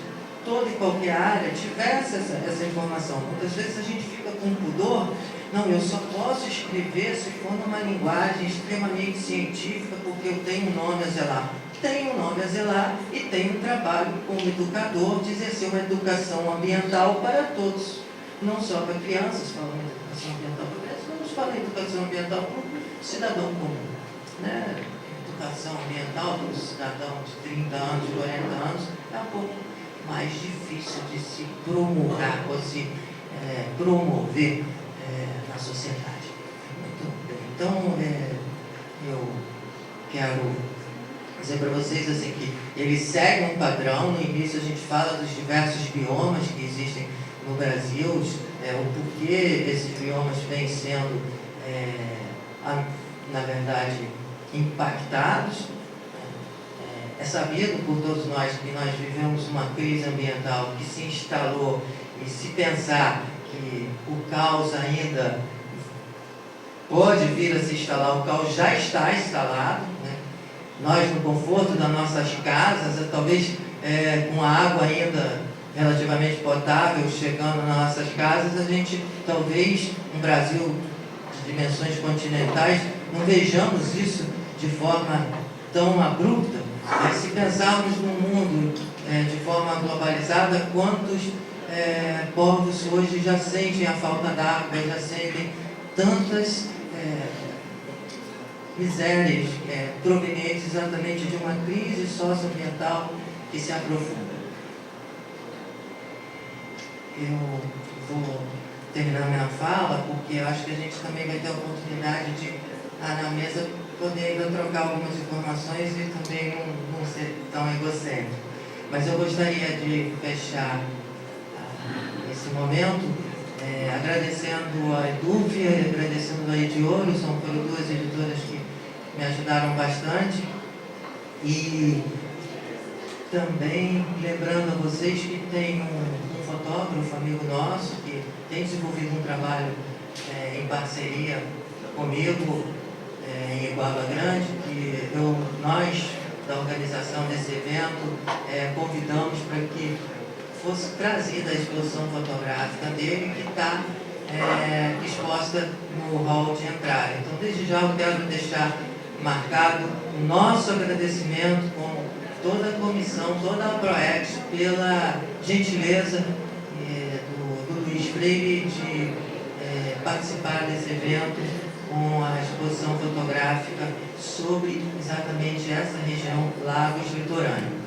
toda e qualquer área, tivesse essa informação. Muitas vezes a gente fica com pudor. Não, eu só posso escrever se for numa linguagem extremamente científica, porque eu tenho um nome a zelar. Tenho um nome a zelar e tenho um trabalho como educador de exercer uma educação ambiental para todos. Não só para crianças, falando de educação ambiental para crianças, vamos falar de educação ambiental para o cidadão comum. Né? Educação ambiental para o cidadão de 30 anos, 40 anos, é um pouco mais difícil de se promulgar ou se promover na sociedade. Muito bem. Então, eu quero dizer para vocês assim, que ele segue um padrão. No início a gente fala dos diversos biomas que existem no Brasil, o porquê esses biomas vêm sendo, na verdade, impactados. É sabido por todos nós que nós vivemos uma crise ambiental que se instalou, e se pensar que o caos ainda pode vir a se instalar, o caos já está instalado, né? Nós, no conforto das nossas casas, talvez com a água ainda relativamente potável chegando nas nossas casas, a gente, talvez, no Brasil de dimensões continentais, não vejamos isso de forma tão abrupta. Mas se pensarmos no mundo de forma globalizada, quantos povos hoje já sentem a falta d'água, já sentem tantas misérias provenientes exatamente de uma crise socioambiental que se aprofunda. Eu vou terminar minha fala, porque eu acho que a gente também vai ter a oportunidade de, na mesa, poder ainda trocar algumas informações e também não ser tão egocêntrico. Mas eu gostaria de fechar esse momento agradecendo a Eduf, agradecendo a Edioro, foram duas editoras que me ajudaram bastante, e também lembrando a vocês que tem um fotógrafo, amigo nosso, que tem desenvolvido um trabalho em parceria comigo em Iguaba Grande, que nós, da organização desse evento, convidamos para que fosse trazida a exposição fotográfica dele, que está exposta no hall de entrada. Então, desde já eu quero deixar marcado o nosso agradecimento com toda a comissão, toda a ProEx, pela gentileza do Luiz Freire de participar desse evento com a exposição fotográfica sobre exatamente essa região Lagos Litorâneo.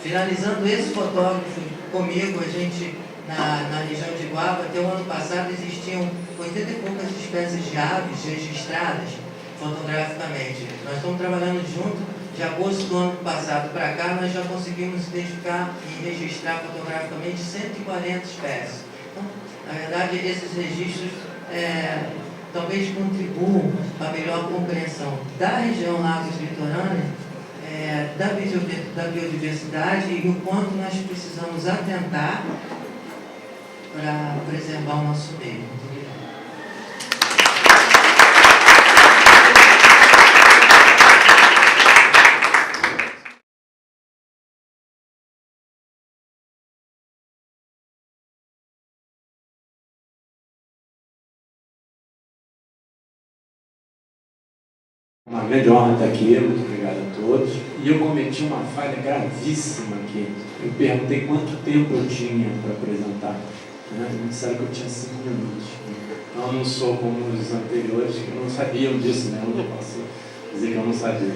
Finalizando, esse fotógrafo comigo, a gente, na região de Iguaba, até o ano passado existiam 80 e poucas espécies de aves registradas fotograficamente. Nós estamos trabalhando junto, de agosto do ano passado para cá, nós já conseguimos identificar e registrar fotograficamente 140 espécies. Então, na verdade, esses registros talvez contribuam para a melhor compreensão da região Lagos Litorânea da biodiversidade e o quanto nós precisamos atentar para preservar o nosso meio. Muito obrigado. Uma grande honra estar aqui, muito obrigado a todos. E eu cometi uma falha gravíssima aqui. Eu perguntei quanto tempo eu tinha para apresentar. Me disseram que eu tinha 5 minutos. Então eu não sou como os anteriores que não sabiam disso, né? Eu não posso dizer que eu não sabia.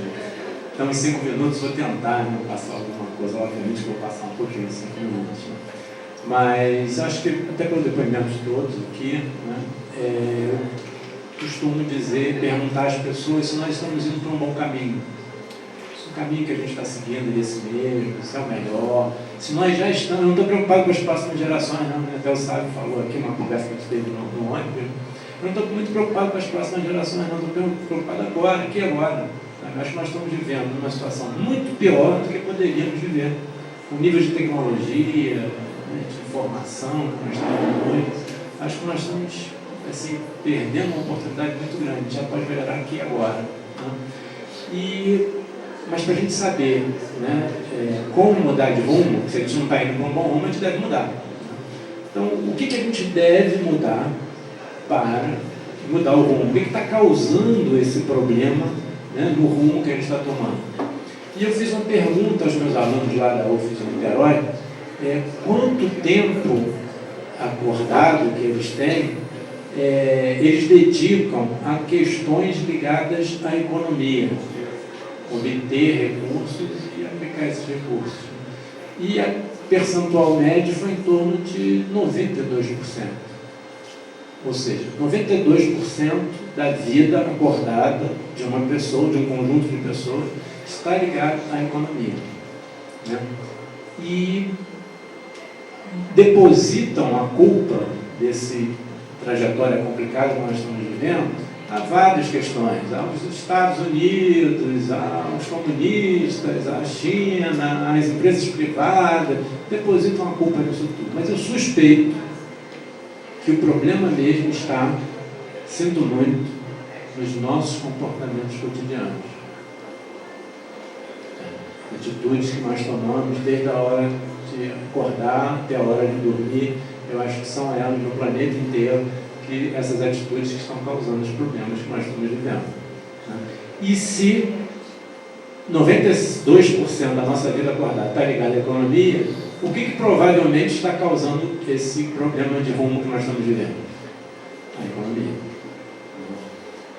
Então em 5 minutos vou tentar passar alguma coisa. Obviamente que vou passar um pouquinho de 5 minutos. Né? Mas acho que até pelo depoimento de todos aqui, né? Eu costumo dizer, perguntar às pessoas se nós estamos indo para um bom caminho. Se o caminho que a gente está seguindo é esse mesmo, se é o melhor. Se nós já estamos, eu não estou preocupado com as próximas gerações, não, né? Até o Sábio falou aqui, uma conversa que a gente teve no ônibus. Eu não estou muito preocupado com as próximas gerações, não, estou preocupado agora, aqui e agora. Acho que nós estamos vivendo numa situação muito pior do que poderíamos viver. O nível de tecnologia, né, de informação que nós temos hoje, acho que nós estamos assim, perdendo uma oportunidade muito grande, já pode melhorar aqui e agora. Né? Mas para a gente saber, né, como mudar de rumo, se a gente não está indo para um bom rumo, a gente deve mudar. Então, o que a gente deve mudar para mudar o rumo? O que está causando esse problema, né, no rumo que a gente está tomando? E eu fiz uma pergunta aos meus alunos lá da UF de Niterói, quanto tempo acordado que eles têm eles dedicam a questões ligadas à economia, obter recursos e aplicar esses recursos. E a percentual média foi em torno de 92%. Ou seja, 92% da vida acordada de uma pessoa, de um conjunto de pessoas, está ligado à economia. Né? E depositam a culpa desse trajetória complicada que nós estamos vivendo a várias questões, aos Estados Unidos, aos comunistas, à China, às empresas privadas, depositam a culpa nisso tudo. Mas eu suspeito que o problema mesmo está, sinto muito, nos nossos comportamentos cotidianos. Atitudes que nós tomamos desde a hora de acordar até a hora de dormir. Eu acho que são elas no planeta inteiro que essas atitudes que estão causando os problemas que nós estamos vivendo. Né? E se 92% da nossa vida acordada está ligada à economia, o que provavelmente está causando esse problema de rumo que nós estamos vivendo? A economia.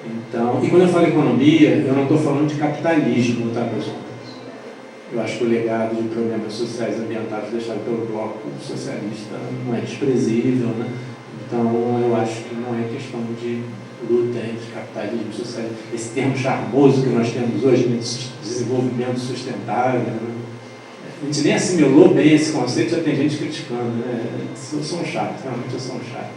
Então, e quando eu falo economia, eu não estou falando de capitalismo, tá, pessoal? Eu acho que o legado de problemas sociais e ambientais deixado pelo bloco socialista não é desprezível, né? Então, eu acho que não é questão de luta entre capitalismo e socialismo. Esse termo charmoso que nós temos hoje, de desenvolvimento sustentável, né? A gente nem assimilou bem esse conceito, já tem gente criticando, né? Eu sou um chato, realmente eu sou um chato.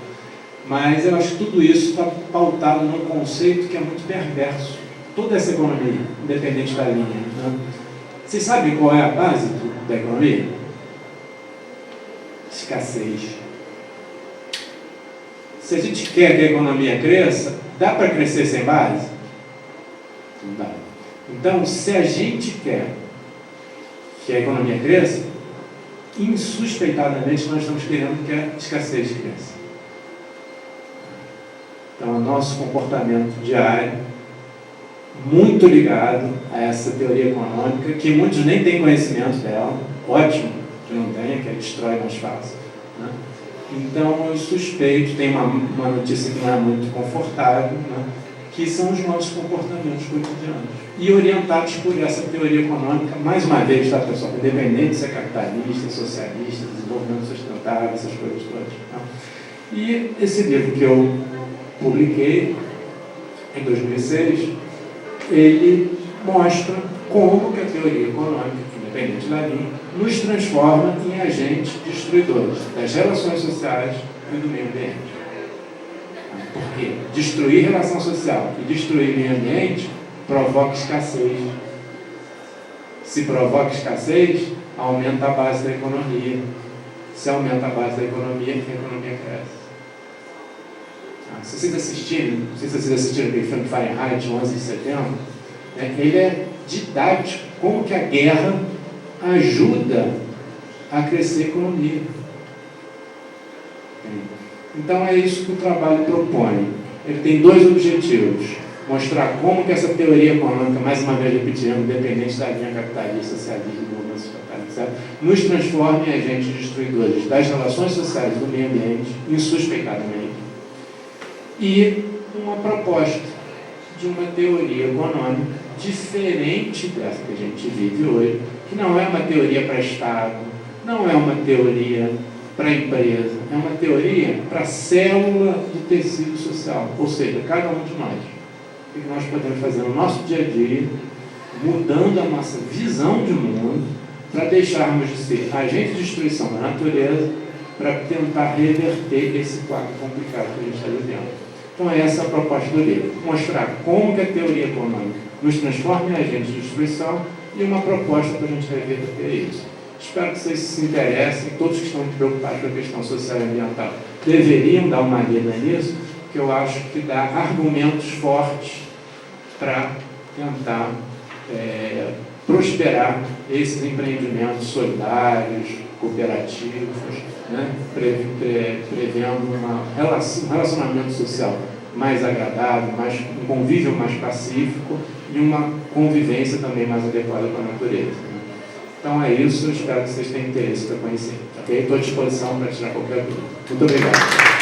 Mas eu acho que tudo isso está pautado num conceito que é muito perverso. Toda essa economia, independente da linha, né? Vocês sabem qual é a base da economia? Escassez. Se a gente quer que a economia cresça, dá para crescer sem base? Não dá. Então, se a gente quer que a economia cresça, insuspeitadamente nós estamos querendo que a escassez cresça. Então, o nosso comportamento diário, muito ligado a essa teoria econômica, que muitos nem têm conhecimento dela, ótimo que não tenha, que destrói mais fácil. Né? Então, eu suspeito, tem uma notícia que não é muito confortável, né? Que são os nossos comportamentos cotidianos. E orientados por essa teoria econômica, mais uma vez, tá, pessoal? Independente de ser capitalista, socialista, desenvolvimento sustentável, essas coisas todas. Tá? E esse livro que eu publiquei em 2006, ele mostra como que a teoria econômica, independente da linha, nos transforma em agentes destruidores das relações sociais e do meio ambiente. Porque destruir relação social e destruir meio ambiente provoca escassez. Se provoca escassez, aumenta a base da economia. Se aumenta a base da economia, a economia cresce. Se vocês assistirem, não sei se vocês assistiram aquele filme Fahrenheit 11 de setembro, né, ele é didático, como que a guerra ajuda a crescer a economia. Então é isso que o trabalho propõe. Ele tem dois objetivos: mostrar como que essa teoria econômica, mais uma vez repetindo, independente da linha capitalista, socialista, etc., nos transforma em agentes destruidores das relações sociais do meio ambiente, insuspeitadamente, e uma proposta de uma teoria econômica diferente dessa que a gente vive hoje, que não é uma teoria para Estado, não é uma teoria para empresa, é uma teoria para a célula do tecido social, ou seja, cada um de nós. O que nós podemos fazer no nosso dia a dia, mudando a nossa visão de mundo, para deixarmos de ser agentes de destruição da natureza, para tentar reverter esse quadro complicado que a gente está vivendo. Então essa é a proposta do livro: mostrar como que a teoria econômica nos transforma em agentes de destruição e uma proposta para a gente reverter isso. Espero que vocês se interessem, todos que estão preocupados com a questão social e ambiental deveriam dar uma lida nisso, que eu acho que dá argumentos fortes para tentar prosperar esses empreendimentos solidários, cooperativos, né, prevendo um relacionamento social mais agradável, um convívio mais pacífico e uma convivência também mais adequada com a natureza. Né? Então é isso, eu espero que vocês tenham interesse para conhecer. Okay? Estou à disposição para tirar qualquer dúvida. Muito obrigado.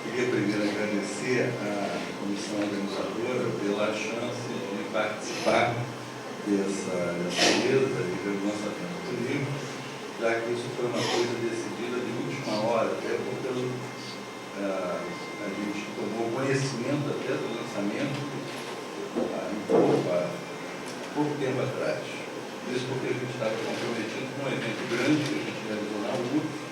Queria primeiro agradecer à comissão organizadora pela chance de participar dessa mesa e do lançamento do livro, já que isso foi uma coisa decidida de última hora, até porque a gente tomou conhecimento até do lançamento há pouco tempo atrás. Isso porque a gente estava comprometido com um evento grande que a gente realizou na UF,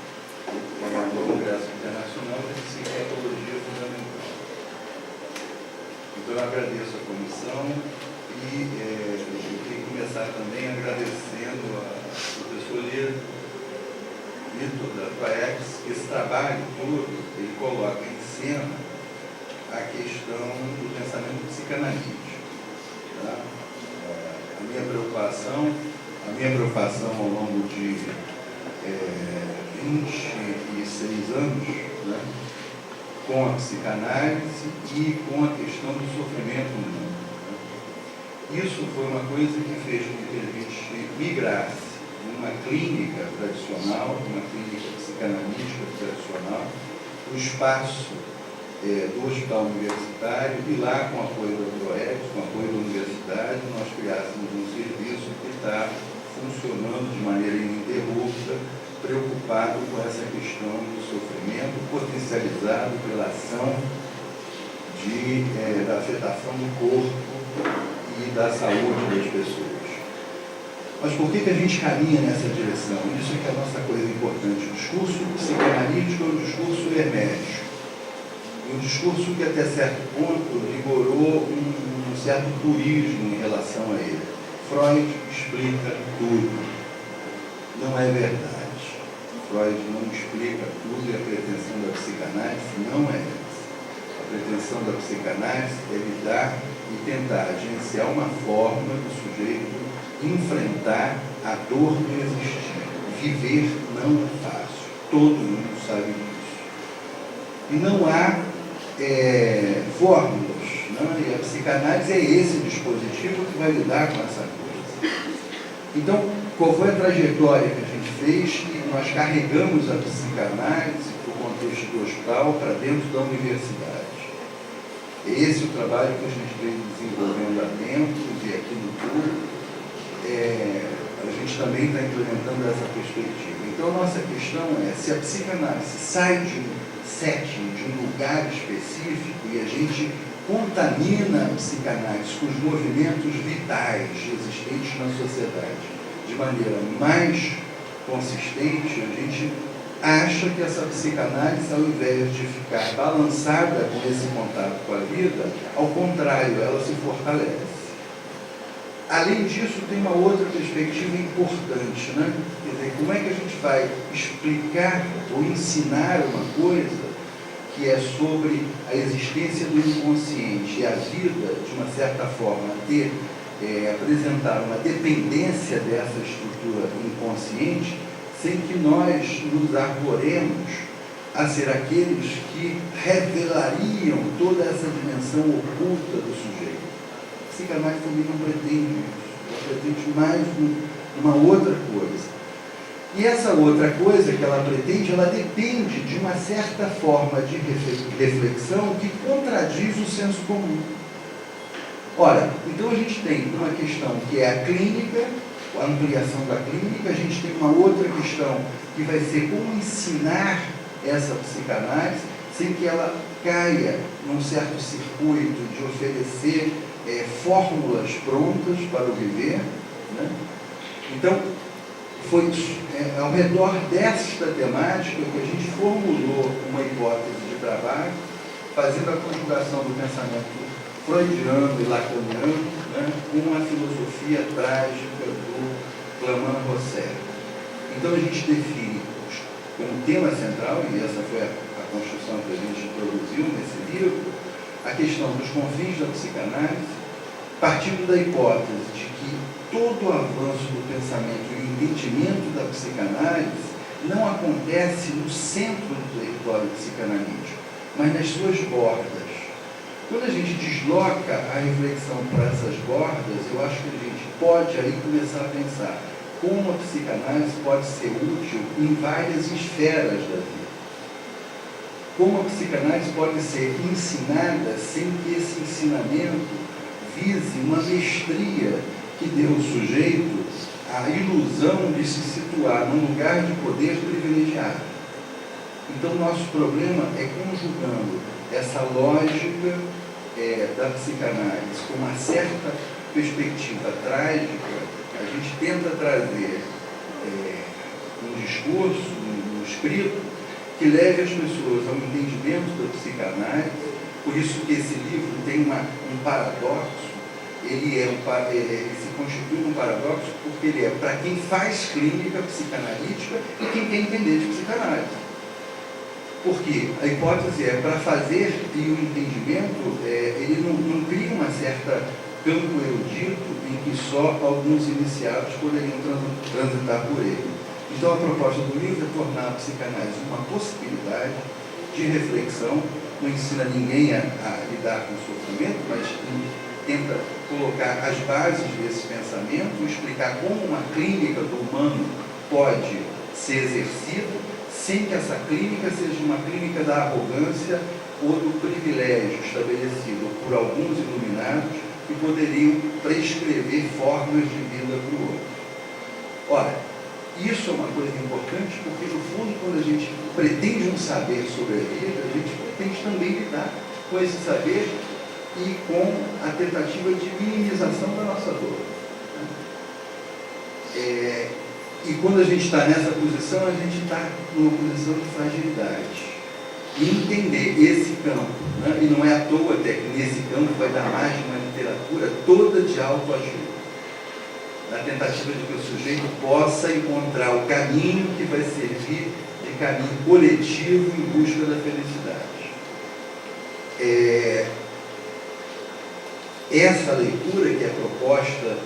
no Congresso Internacional de Psicologia Fundamental. Então eu agradeço a comissão e eu queria começar também agradecendo ao professor Vitor da PAEX, que esse trabalho todo ele coloca em cena a questão do pensamento psicanalítico. Tá? A minha preocupação ao longo de 26 anos, né, com a psicanálise e com a questão do sofrimento humano. Né. Isso foi uma coisa que fez com que a gente migrasse de uma clínica tradicional, uma clínica psicanalítica tradicional, para o espaço do hospital universitário, e lá, com o apoio da PROEX, com o apoio da universidade, nós criássemos um serviço que está funcionando de maneira ininterrupta, preocupado com essa questão do sofrimento, potencializado pela ação da afetação do corpo e da saúde das pessoas. Mas por que a gente caminha nessa direção? Isso é que é a nossa coisa importante. O discurso psicanalítico é um discurso hermético. Um discurso que, até certo ponto, vigorou um certo purismo em relação a ele. Freud explica tudo. Não é verdade. Freud não explica tudo, e a pretensão da psicanálise não é essa. A pretensão da psicanálise é lidar e tentar agenciar uma forma do sujeito enfrentar a dor do existir. Viver não é fácil. Todo mundo sabe disso. E não há fórmulas. Não? E a psicanálise é esse dispositivo que vai lidar com essa coisa. Então, qual foi a trajetória que a gente fez? E nós carregamos a psicanálise para o contexto do hospital, para dentro da universidade. Esse é o trabalho que a gente vem desenvolvendo há tempo, e aqui no curso, a gente também está implementando essa perspectiva. Então, a nossa questão é, se a psicanálise sai de um setting, de um lugar específico, e a gente contamina a psicanálise com os movimentos vitais existentes na sociedade de maneira mais consistente, a gente acha que essa psicanálise, ao invés de ficar balançada com esse contato com a vida, ao contrário, ela se fortalece. Além disso, tem uma outra perspectiva importante, né? Quer dizer, como é que a gente vai explicar ou ensinar uma coisa que é sobre a existência do inconsciente e a vida, de uma certa forma, apresentar uma dependência dessa estrutura inconsciente, sem que nós nos arvoremos a ser aqueles que revelariam toda essa dimensão oculta do sujeito. A psicanálise também não pretende isso, ela pretende mais uma outra coisa. E essa outra coisa que ela pretende, ela depende de uma certa forma de reflexão que contradiz o senso comum. Ora, então a gente tem uma questão que é a clínica, a ampliação da clínica, a gente tem uma outra questão que vai ser como ensinar essa psicanálise sem que ela caia num certo circuito de oferecer fórmulas prontas para o viver, né? Então, foi ao redor desta temática que a gente formulou uma hipótese de trabalho, fazendo a conjugação do pensamento freudiano e lacaniano, né, com a filosofia trágica do Claman-Rosser. Então a gente define como tema central, e essa foi a construção que a gente introduziu nesse livro, a questão dos confins da psicanálise, partindo da hipótese de que todo o avanço do pensamento e o entendimento da psicanálise não acontece no centro do território psicanalítico, mas nas suas bordas. Quando a gente desloca a reflexão para essas bordas, eu acho que a gente pode aí começar a pensar como a psicanálise pode ser útil em várias esferas da vida. Como a psicanálise pode ser ensinada sem que esse ensinamento vise uma mestria que dê ao sujeito a ilusão de se situar num lugar de poder privilegiado. Então, nosso problema é conjugando essa lógica da psicanálise com uma certa perspectiva trágica, a gente tenta trazer um discurso, um escrito, que leve as pessoas ao entendimento da psicanálise. Por isso que esse livro tem um paradoxo, ele se constitui um paradoxo porque ele é para quem faz clínica psicanalítica e quem quer entender de psicanálise. Porque a hipótese é para fazer e o entendimento, ele não cria uma certa campo erudito em que só alguns iniciados poderiam transitar por ele. Então a proposta do livro é tornar a psicanálise uma possibilidade de reflexão, não ensina ninguém a lidar com o sofrimento, mas tenta colocar as bases desse pensamento, explicar como uma clínica do humano pode ser exercida, sem que essa clínica seja uma clínica da arrogância ou do privilégio estabelecido por alguns iluminados que poderiam prescrever formas de vida para o outro. Ora, isso é uma coisa importante porque, no fundo, quando a gente pretende um saber sobre a vida, a gente pretende também lidar com esse saber e com a tentativa de minimização da nossa dor. E quando a gente está nessa posição, a gente está numa posição de fragilidade. E entender esse campo, né? E não é à toa até que nesse campo vai dar margem uma literatura toda de autoajuda, na tentativa de que o sujeito possa encontrar o caminho que vai servir de caminho coletivo em busca da felicidade. Essa leitura que é proposta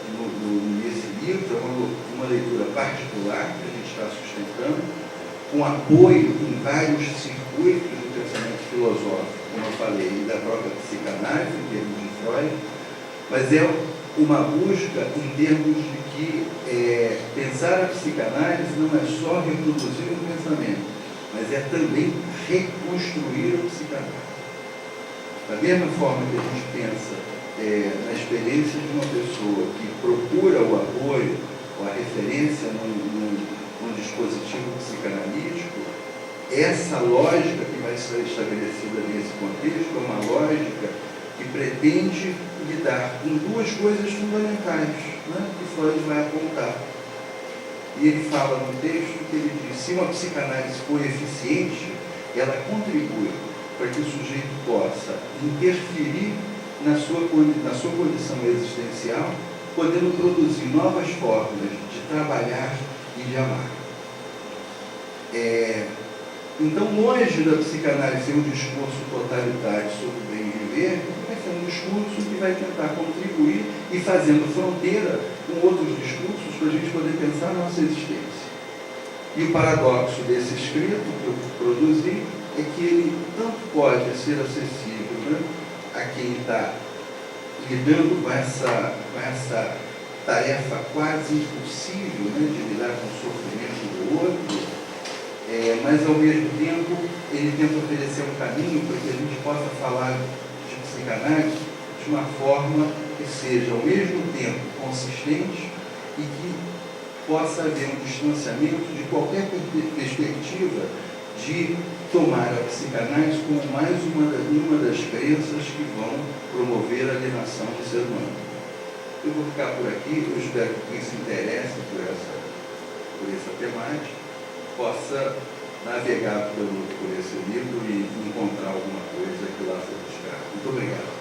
nesse livro é uma leitura particular que a gente está sustentando, com apoio em vários circuitos do pensamento filosófico, como eu falei, e da própria psicanálise, em termos de Freud, mas é uma busca em termos de que pensar a psicanálise não é só reproduzir um pensamento, mas é também reconstruir a psicanálise. Da mesma forma que a gente pensa na experiência de uma pessoa que procura o apoio ou a referência num dispositivo psicanalítico, essa lógica que vai ser estabelecida nesse contexto é uma lógica que pretende lidar com duas coisas fundamentais, né, que Freud vai apontar. E ele fala no texto que ele diz: se uma psicanálise for eficiente, ela contribui para que o sujeito possa interferir na sua condição existencial, podendo produzir novas formas de trabalhar e de amar. Então, longe da psicanálise ser um discurso totalitário sobre o bem viver, vai ser um discurso que vai tentar contribuir e fazendo fronteira com outros discursos para a gente poder pensar a nossa existência. E o paradoxo desse escrito que eu produzi é que ele tanto pode ser acessível, né, a quem está lidando com essa tarefa quase impossível, né, de lidar com o sofrimento do outro, mas ao mesmo tempo ele tenta oferecer um caminho para que a gente possa falar de psicanálise de uma forma que seja ao mesmo tempo consistente e que possa haver um distanciamento de qualquer perspectiva de tomar a psicanálise como mais uma das crenças que vão promover a alienação do ser humano. Eu vou ficar por aqui, eu espero que quem se interesse por essa temática possa navegar por esse livro e encontrar alguma coisa que lá foi buscar. Muito obrigado.